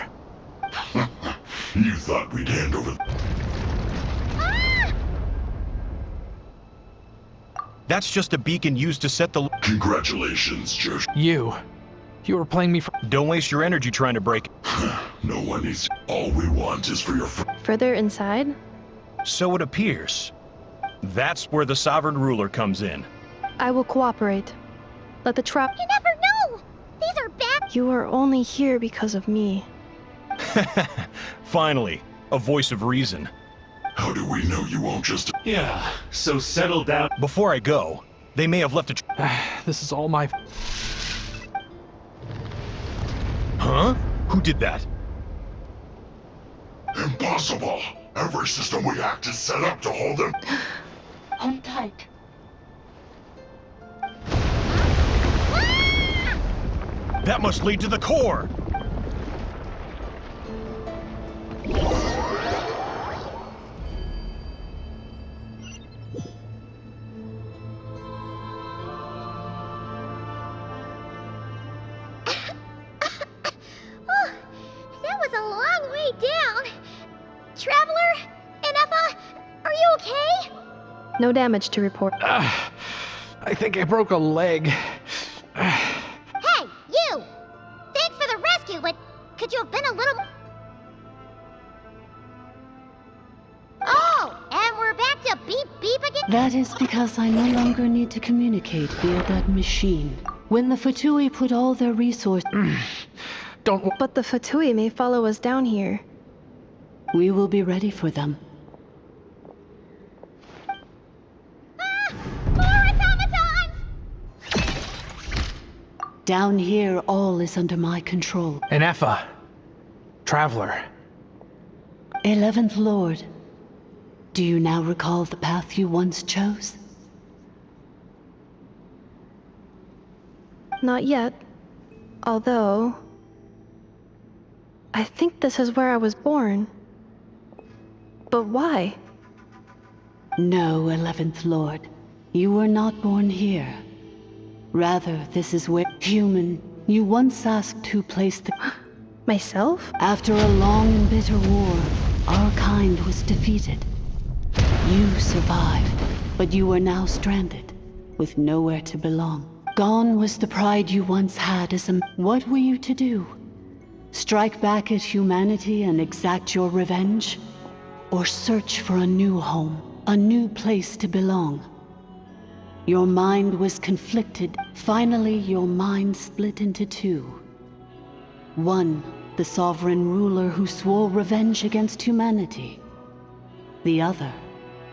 L: You thought we'd hand over...
Q: That's just a beacon used to set the...
L: Congratulations, Josh.
C: You were playing me for...
Q: Don't waste your energy trying to break it.
L: No one needs... All we want is for your...
A: Further inside?
Q: So it appears. That's where the Sovereign Ruler comes in.
A: I will cooperate. Let the trap...
G: You never know! These are bad...
A: You are only here because of me.
Q: Finally, a voice of reason.
L: How do we know you won't just...
I: Yeah, so settle down.
Q: Before I go, they may have left a...
C: This is all my...
Q: Huh? Who did that?
L: Impossible! Every system we hacked is set up to hold them...
N: Hold tight.
Q: That must lead to the core!
G: That was a long way down. Traveler? Anefa? Are you okay?
A: No damage to report.
C: I think I broke a leg.
G: Hey, you! Thanks for the rescue, but could you have been a little... Oh, and we're back to beep beep again?
N: That is because I no longer need to communicate via that machine. When the Fatui put all their resources...
A: But the Fatui may follow us down here.
N: We will be ready for them.
G: More automatons!
N: Down here, all is under my control.
C: Anefa. Traveler.
N: 11th Lord, do you now recall the path you once chose?
A: Not yet. Although... I think this is where I was born. But why?
N: No, 11th Lord. You were not born here. Rather, this is where... Human, you once asked who placed the...
A: Myself?
N: After a long and bitter war, our kind was defeated. You survived, but you are now stranded, with nowhere to belong. Gone was the pride you once had as a... What were you to do? Strike back at humanity and exact your revenge? Or search for a new home, a new place to belong? Your mind was conflicted. Finally, your mind split into two. One, the sovereign ruler who swore revenge against humanity. The other,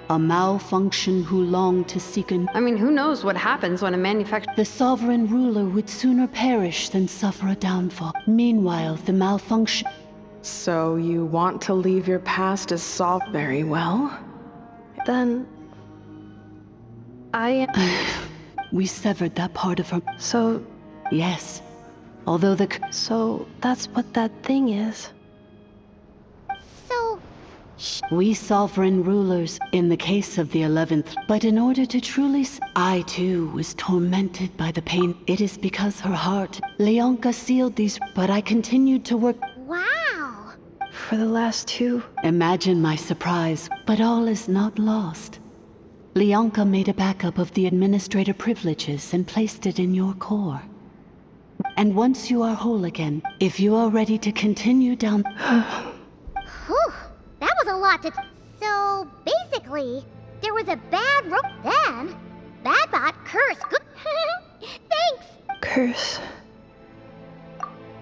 N: a malfunction who longed to seek a...
E: I mean, who knows what happens when a manufacturer...
N: The sovereign ruler would sooner perish than suffer a downfall. Meanwhile, the malfunction...
K: So you want to leave your past as solved very well?
A: Then...
N: We severed that part of her...
A: So...
N: Yes. Although the...
A: So, that's what that thing is.
G: So...
N: We sovereign rulers, in the case of the 11th, but in order to truly... I too was tormented by the pain. It is because her heart... Leonka sealed these... But I continued to work...
G: Wow!
A: For the last two...
N: Imagine my surprise, but all is not lost. Leonka made a backup of the administrator privileges and placed it in your core. And once you are whole again, if you are ready to continue down...
G: Whew, that was a lot to... So, basically, there was a bad rope then. Badbot curse good... Thanks!
A: Curse.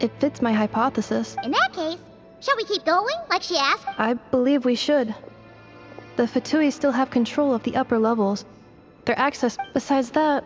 A: It fits my hypothesis.
G: In that case, shall we keep going, like she asked?
A: I believe we should. The Fatui still have control of the upper levels. Their access, besides that,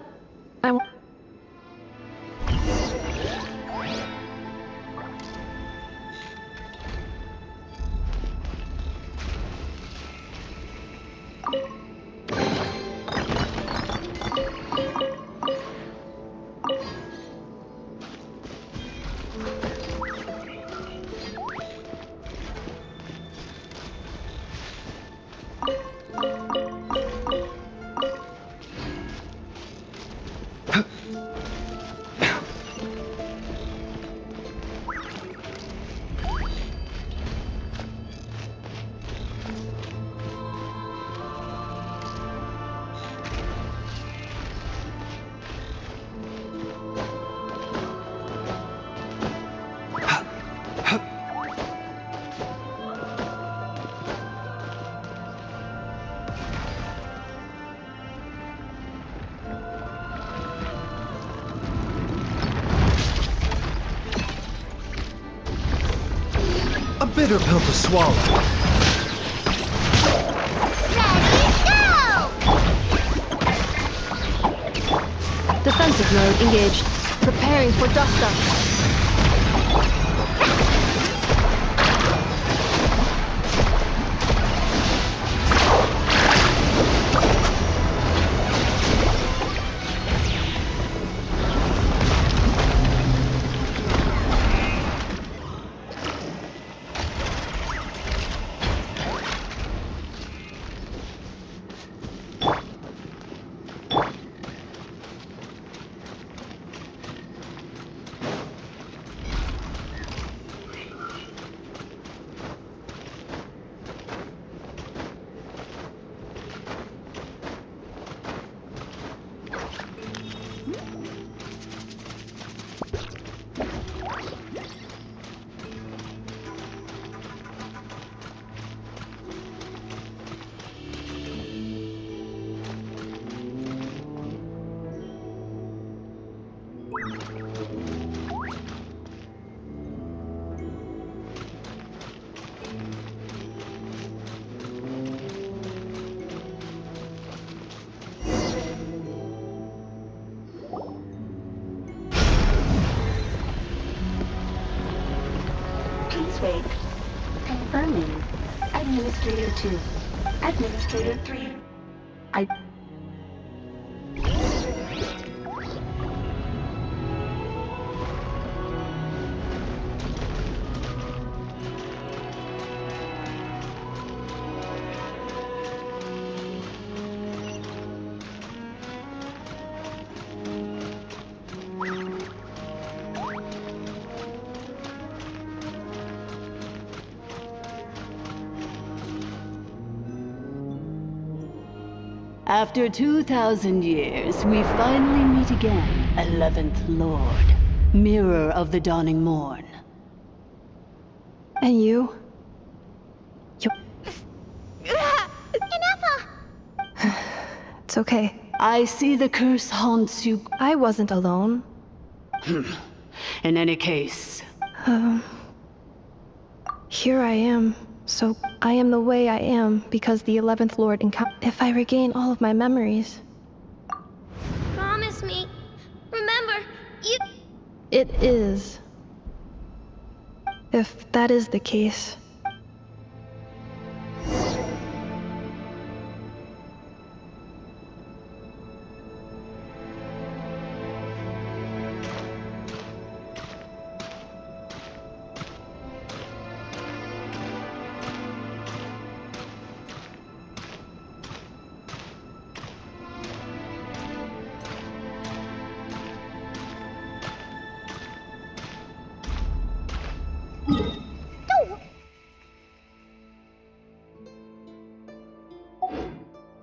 P: A bitter pill to swallow.
A: defensive mode engaged. Preparing for dust up.
R: Please wait. Confirming. Administrator 2. Administrator 3.
N: After 2,000 years, we finally meet again, 11th Lord, Mirror of the Dawning Morn.
A: And you? It's okay.
N: I see the curse haunts you.
A: I wasn't alone.
N: In any case...
A: Here I am. So I am the way I am because the 11th Lord if I regain all of my memories.
G: Promise me. Remember, you...
A: It is. If that is the case.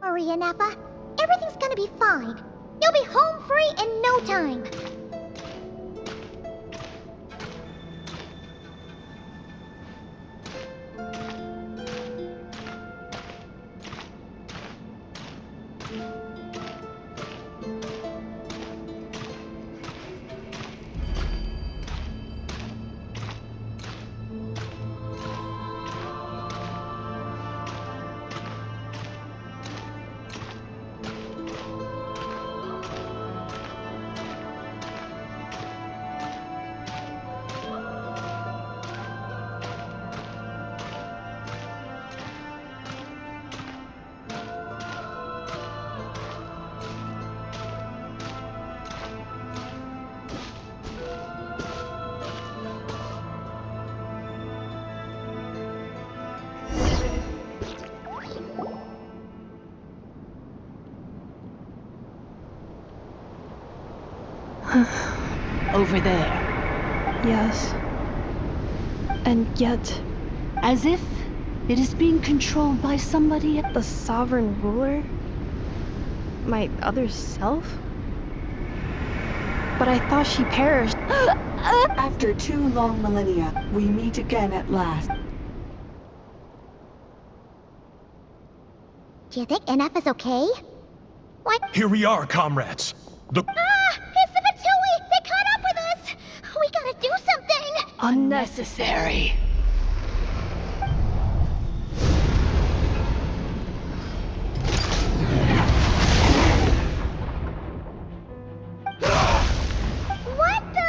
G: Maria Nappa, everything's gonna be fine. You'll be home free in no time.
N: Over there.
A: Yes. And yet...
N: As if it is being controlled by somebody else.
A: The sovereign ruler? My other self? But I thought she perished.
R: After 2 long millennia, we meet again at last.
G: Do you think NF is okay? What?
Q: Here we are, comrades. The...
G: It's the Fatui! They caught up with us! We gotta do something!
N: Unnecessary.
G: What the?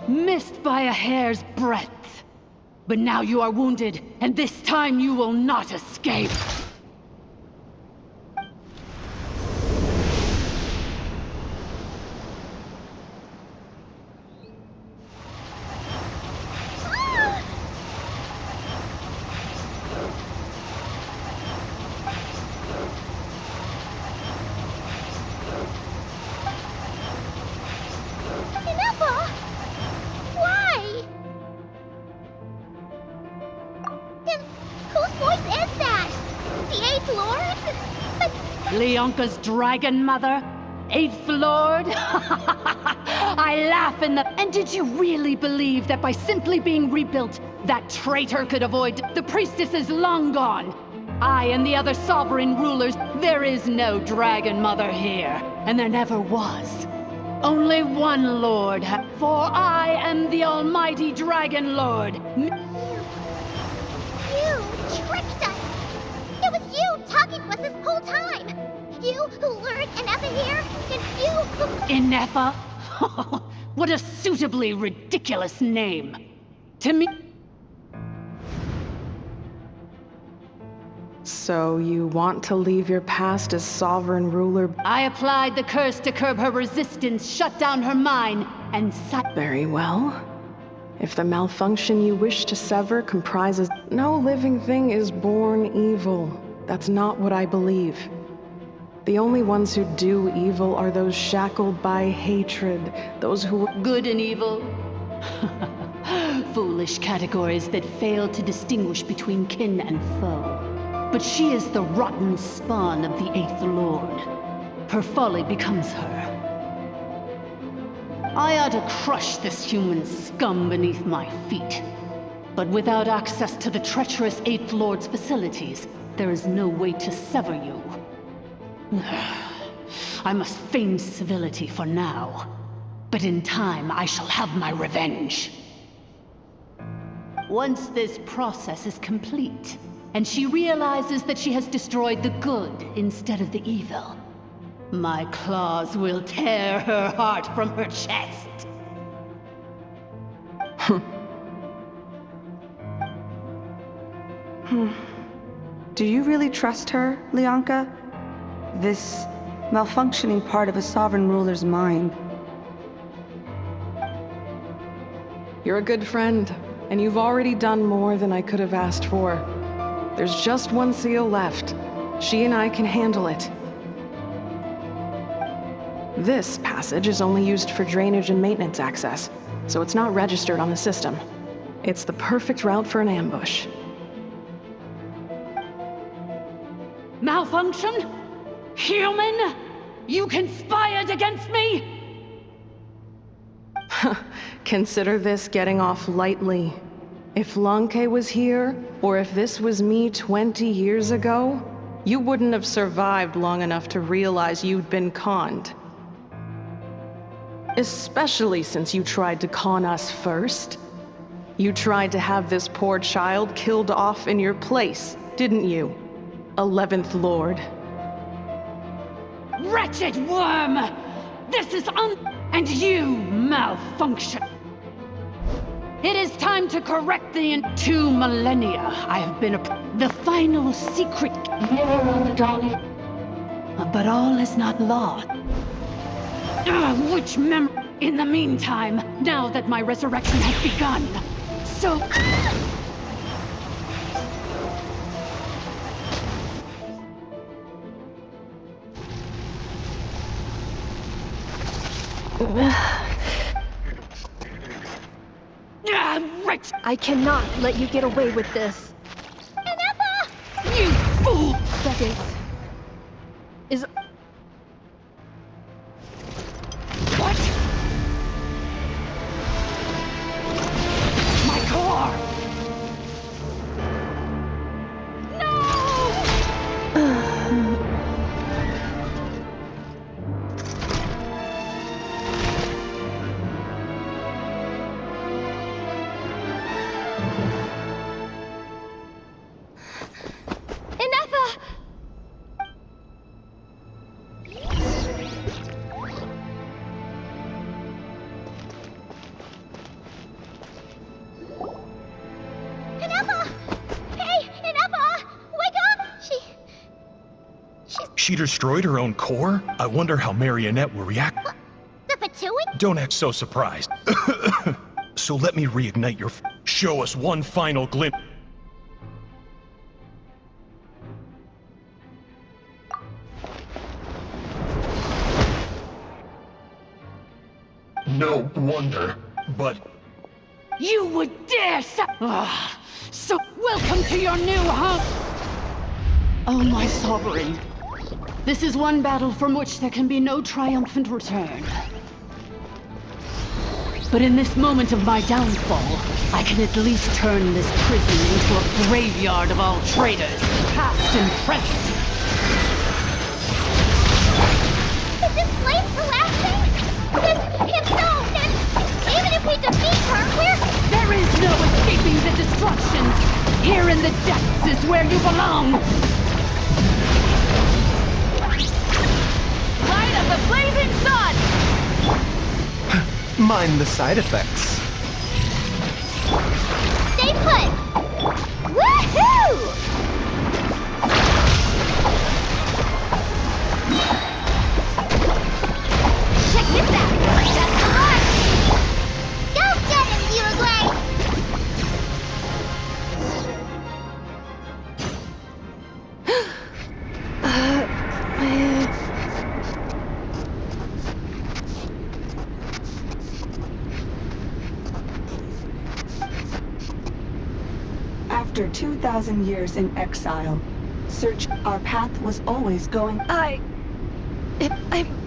N: Missed by a hair's breadth. But now you are wounded, and this time you will not escape. Leonka's dragon mother? 8th Lord? I laugh in the... And did you really believe that by simply being rebuilt, that traitor could avoid... The priestess is long gone. I and the other sovereign rulers, there is no dragon mother here. And there never was. Only one Lord. For I am the almighty Dragon Lord.
G: You tricked us! It was you talking to us this whole time! You who lured Inefa here, and you who...
N: Inefa? What a suitably ridiculous name. To me...
K: So you want to leave your past as sovereign ruler?
N: I applied the curse to curb her resistance, shut down her mind, and...
K: Very well. If the malfunction you wish to sever comprises... No living thing is born evil. That's not what I believe. The only ones who do evil are those shackled by hatred, those who...
N: Good and evil? Foolish categories that fail to distinguish between kin and foe. But she is the rotten spawn of the 8th Lord. Her folly becomes her. I ought to crush this human scum beneath my feet. But without access to the treacherous 8th Lord's facilities, there is no way to sever you. I must feign civility for now, but in time I shall have my revenge. Once this process is complete, and she realizes that she has destroyed the good instead of the evil, my claws will tear her heart from her chest.
O: Do you really trust her, Leonka? This malfunctioning part of a sovereign ruler's mind.
K: You're a good friend, and you've already done more than I could have asked for. There's just one seal left. She and I can handle it. This passage is only used for drainage and maintenance access, so it's not registered on the system. It's the perfect route for an ambush.
N: Malfunction? Human? You conspired against me?
K: Consider this getting off lightly. If Lanke was here, or if this was me 20 years ago, you wouldn't have survived long enough to realize you'd been conned. Especially since you tried to con us first. You tried to have this poor child killed off in your place, didn't you? 11th Lord.
N: Wretched worm! This is and you malfunction! It is time to correct the 2 millennia I have been the final secret mirror of the Dalek. But all is not lost. Which In the meantime, now that my resurrection has begun, so... Right!
A: I cannot let you get away with this.
N: You fool!
A: That is...
N: What? My core!
Q: She destroyed her own core? I wonder how Marionette will react.
G: The Fatui?
Q: Don't act so surprised. So let me reignite your... Show us one final glimpse. No wonder, but...
N: You would dare so welcome to your new home! Oh, my sovereign. This is one battle from which there can be no triumphant return. But in this moment of my downfall, I can at least turn this prison into a graveyard of all traitors, past and present.
G: Is this place collapsing? If so, then even if we defeat her,
N: There is no escaping the destruction! Here in the depths is where you belong!
S: Light of the blazing sun!
P: Mind the side effects.
G: Stay put! Woohoo! Check this out! That's the mark! Go get him, Uruguay!
R: After 2,000 years in exile, our path was always going...
A: I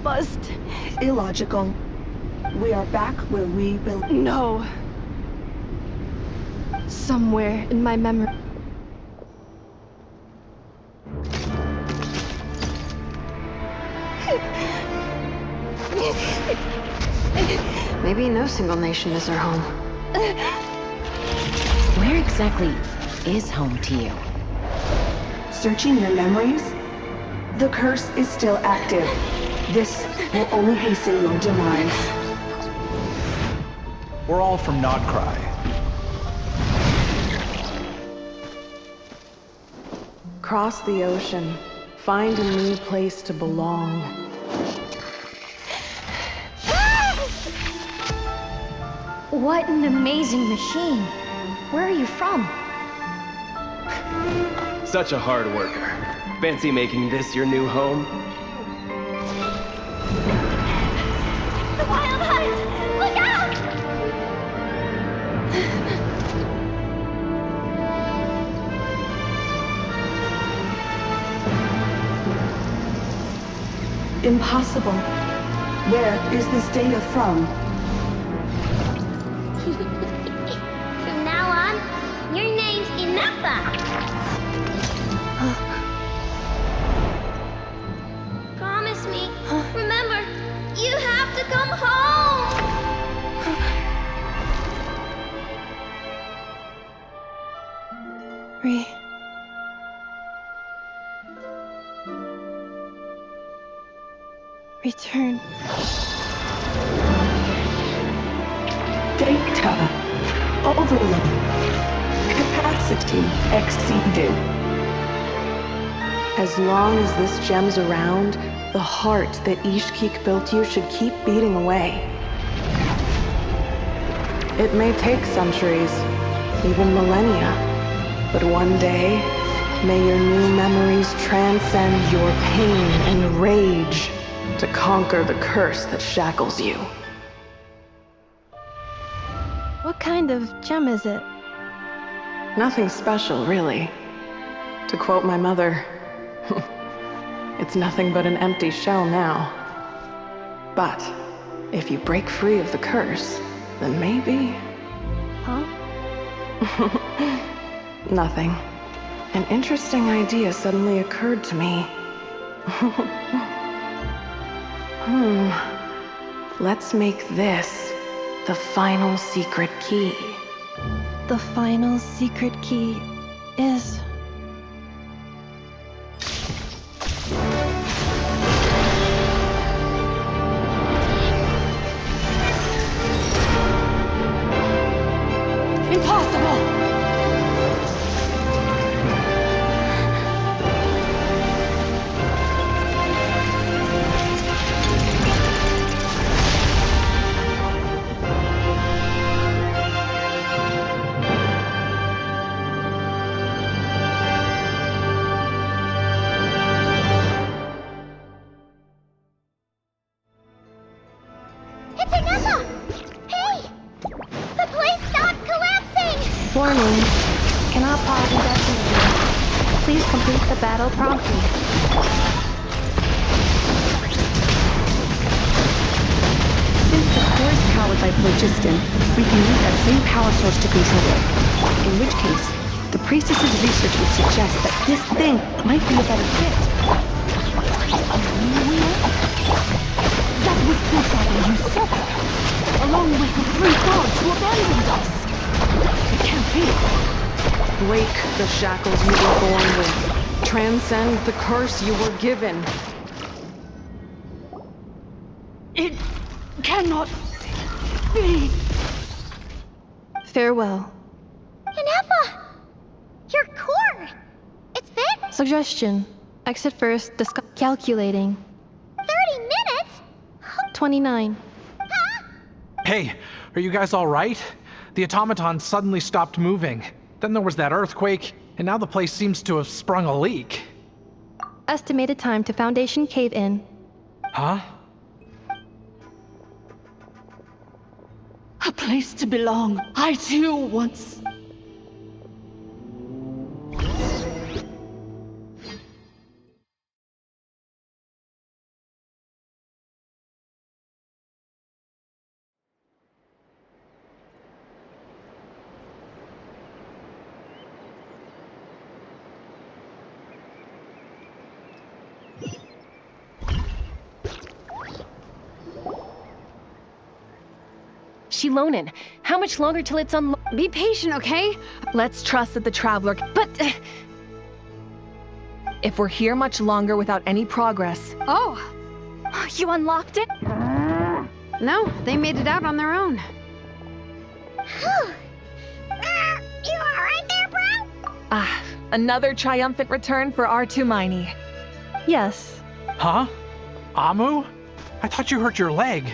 A: must...
R: Illogical. We are back where we belong.
A: No. Somewhere in my memory.
E: Maybe no single nation is our home.
D: Where exactly is home to you?
O: Searching your memories? The curse is still active. This will only hasten your demise.
C: We're all from Nodcry.
K: Cross the ocean. Find a new place to belong.
G: What an amazing machine. Where are you from?
F: Such a hard worker. Fancy making this your new home?
G: The Wild Hunt! Look out!
O: Impossible. Where is this data from?
G: From now on, your name's Inappa. Promise me. Remember, you have to come home.
A: Return.
O: Data. Overload. Capacity exceeded.
K: As long as this gem's around, the heart that Ishkik built you should keep beating away. It may take centuries, even millennia, but one day, may your new memories transcend your pain and rage to conquer the curse that shackles you.
A: What kind of gem is it?
K: Nothing special, really. To quote my mother, it's nothing but an empty shell now. But if you break free of the curse, then maybe...
A: Huh?
K: Nothing. An interesting idea suddenly occurred to me. Let's make this the final secret key.
A: The final secret key is...
N: Impossible!
G: It's Anessa! Hey! The place stopped collapsing!
A: Warning.
J: Cannot pause indefinitely.
A: Please complete the battle promptly.
O: Since the core is powered by phlogiston, we can use that same power source to control it. In which case, the priestess's research would suggest that this thing might be a better fit.
N: That was the Saga you saw, along with the 3 gods who abandoned us. It can't be.
K: Break the shackles you were born with. Transcend the curse you were given.
N: It cannot be.
A: Farewell.
G: Anessa! Your core! It's fixed?
A: Suggestion. Exit first, calculating.
G: 30 minutes?
A: 29.
C: Hey, are you guys alright? The automaton suddenly stopped moving. Then there was that earthquake, and now the place seems to have sprung a leak.
A: Estimated time to Foundation cave-in.
C: Huh?
N: A place to belong. I too once.
D: Shilonen, how much longer till it's unlocked?
E: Be patient, okay?
B: Let's trust that the Traveler...
D: But...
B: if we're here much longer without any progress...
E: Oh!
M: You unlocked it?
E: No, they made it out on their own.
G: You alright there, bro?
B: Ah, another triumphant return for R2 Miney.
A: Yes.
C: Huh? Amu? I thought you hurt your leg.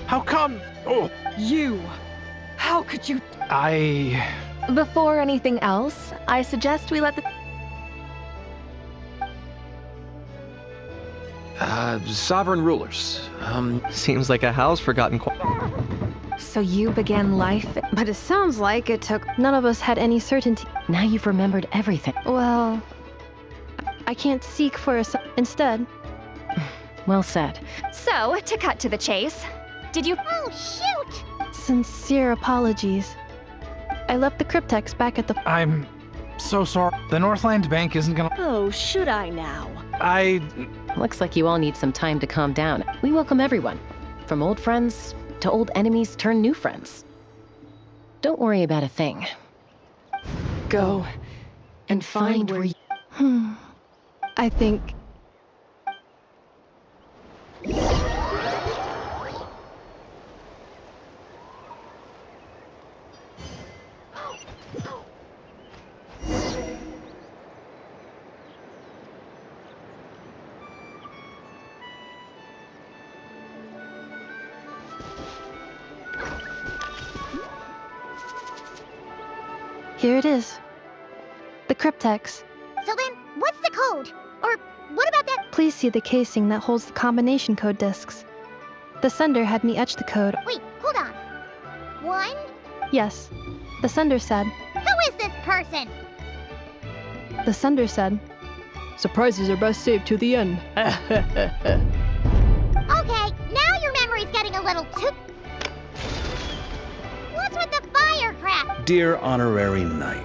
C: How come? Oh.
B: You! How could you... Before anything else, I suggest we let the...
I: Sovereign rulers.
H: Seems like a house forgotten.
B: So you began life...
E: But it sounds like it took...
A: None of us had any certainty.
D: Now you've remembered everything.
A: Well... I can't seek for a... Instead...
D: Well said.
M: So, to cut to the chase, did you...
G: Oh, shoot!
A: Sincere apologies. I left the cryptex back at the...
C: I'm so sorry. The Northland Bank isn't gonna...
N: Oh, should I now?
D: Looks like you all need some time to calm down. We welcome everyone. From old friends to old enemies turned new friends. Don't worry about a thing.
K: Go and find where you...
A: I think... Here it is. The cryptex.
G: So then, what's the code? Or what about that?
A: Please see the casing that holds the combination code discs. The sender had me etch the code.
G: Wait, hold on. 1?
A: Yes. The sender said.
G: Who is this person?
A: The sender said.
T: Surprises are best saved to the end.
G: Okay, now your memory's getting a little too... What's with the fire crap?
U: Dear Honorary Knight.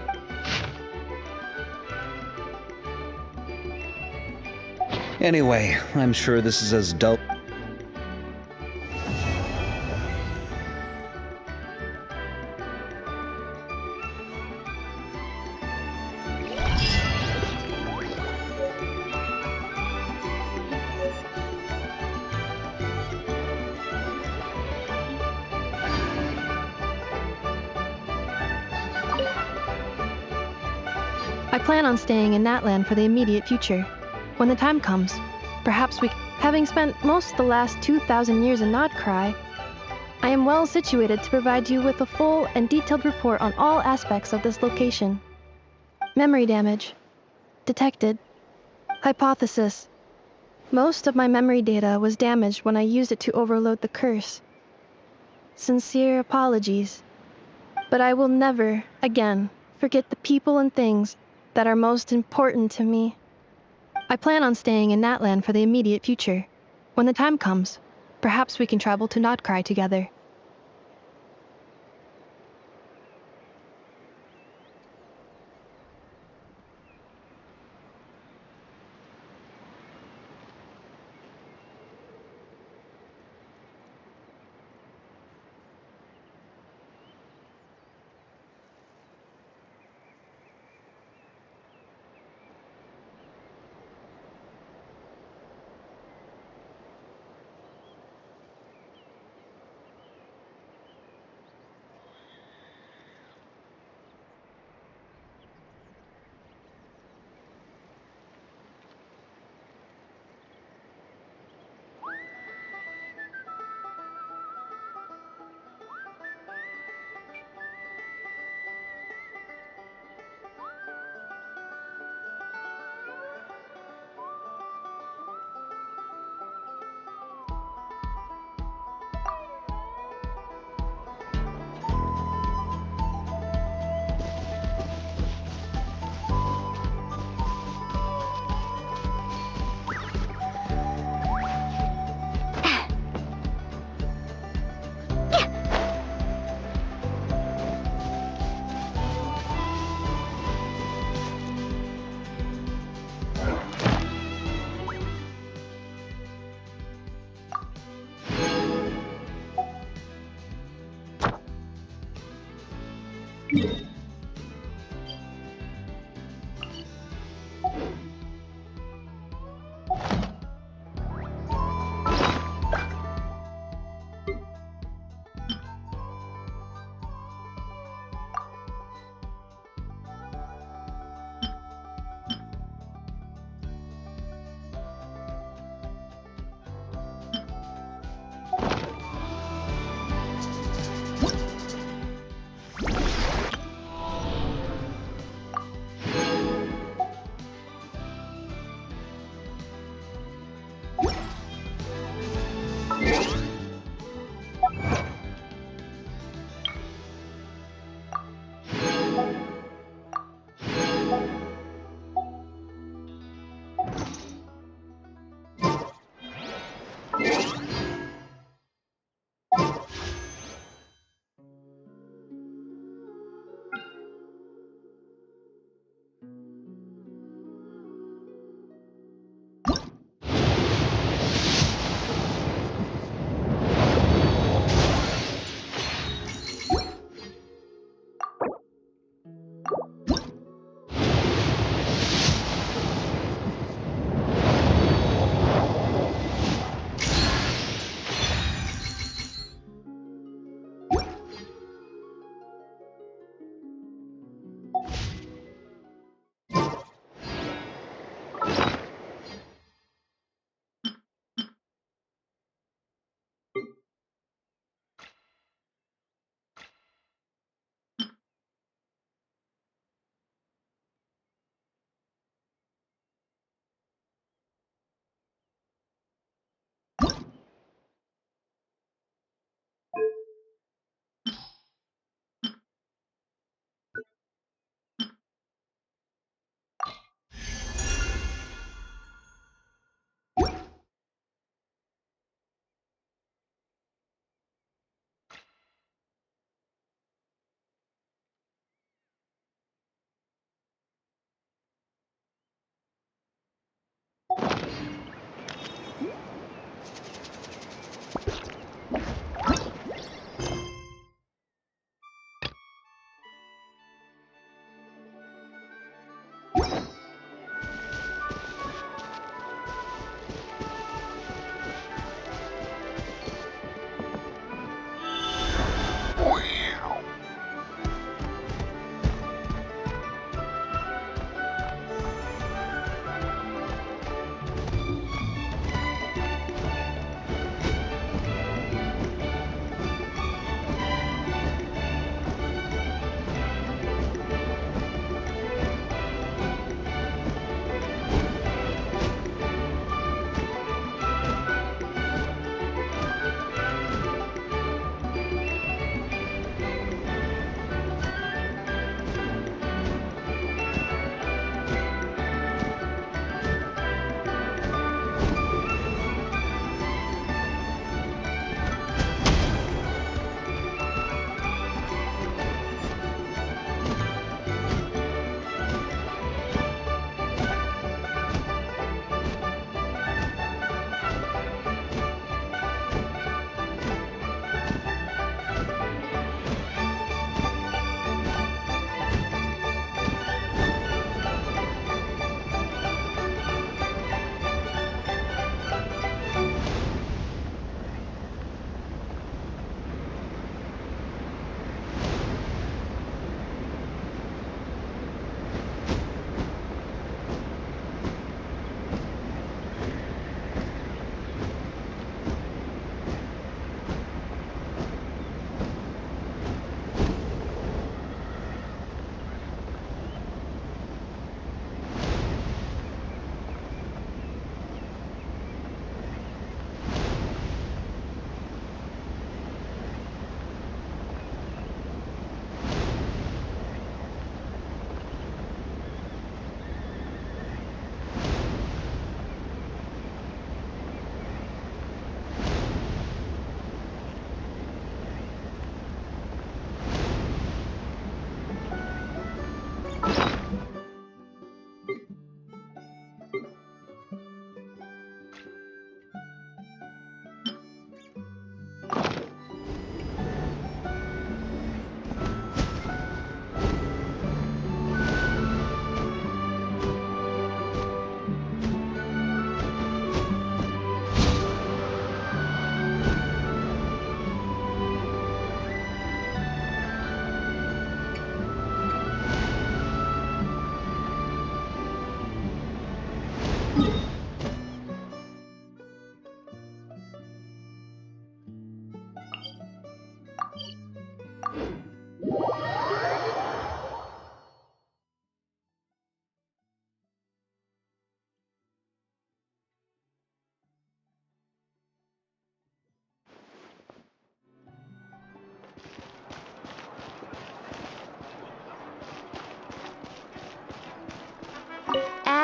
U: Anyway, I'm sure this is as dull...
A: I plan on staying in Natlan for the immediate future. When the time comes, perhaps we... Having spent most of the last 2,000 years in Nodcry, I am well situated to provide you with a full and detailed report on all aspects of this location. Memory damage. Detected. Hypothesis. Most of my memory data was damaged when I used it to overload the curse. Sincere apologies. But I will never, again, forget the people and things that are most important to me. I plan on staying in Natlan for the immediate future. When the time comes, perhaps we can travel to Nodcry together.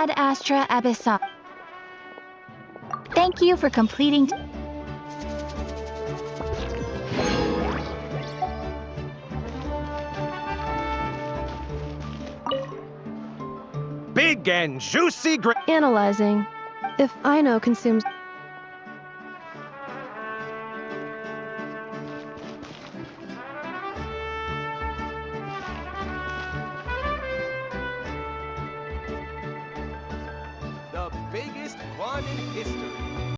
M: Ad Astra Abyssal. Thank you for completing.
C: Big and juicy
A: Analyzing. If Ino consumes...
F: The biggest one in history.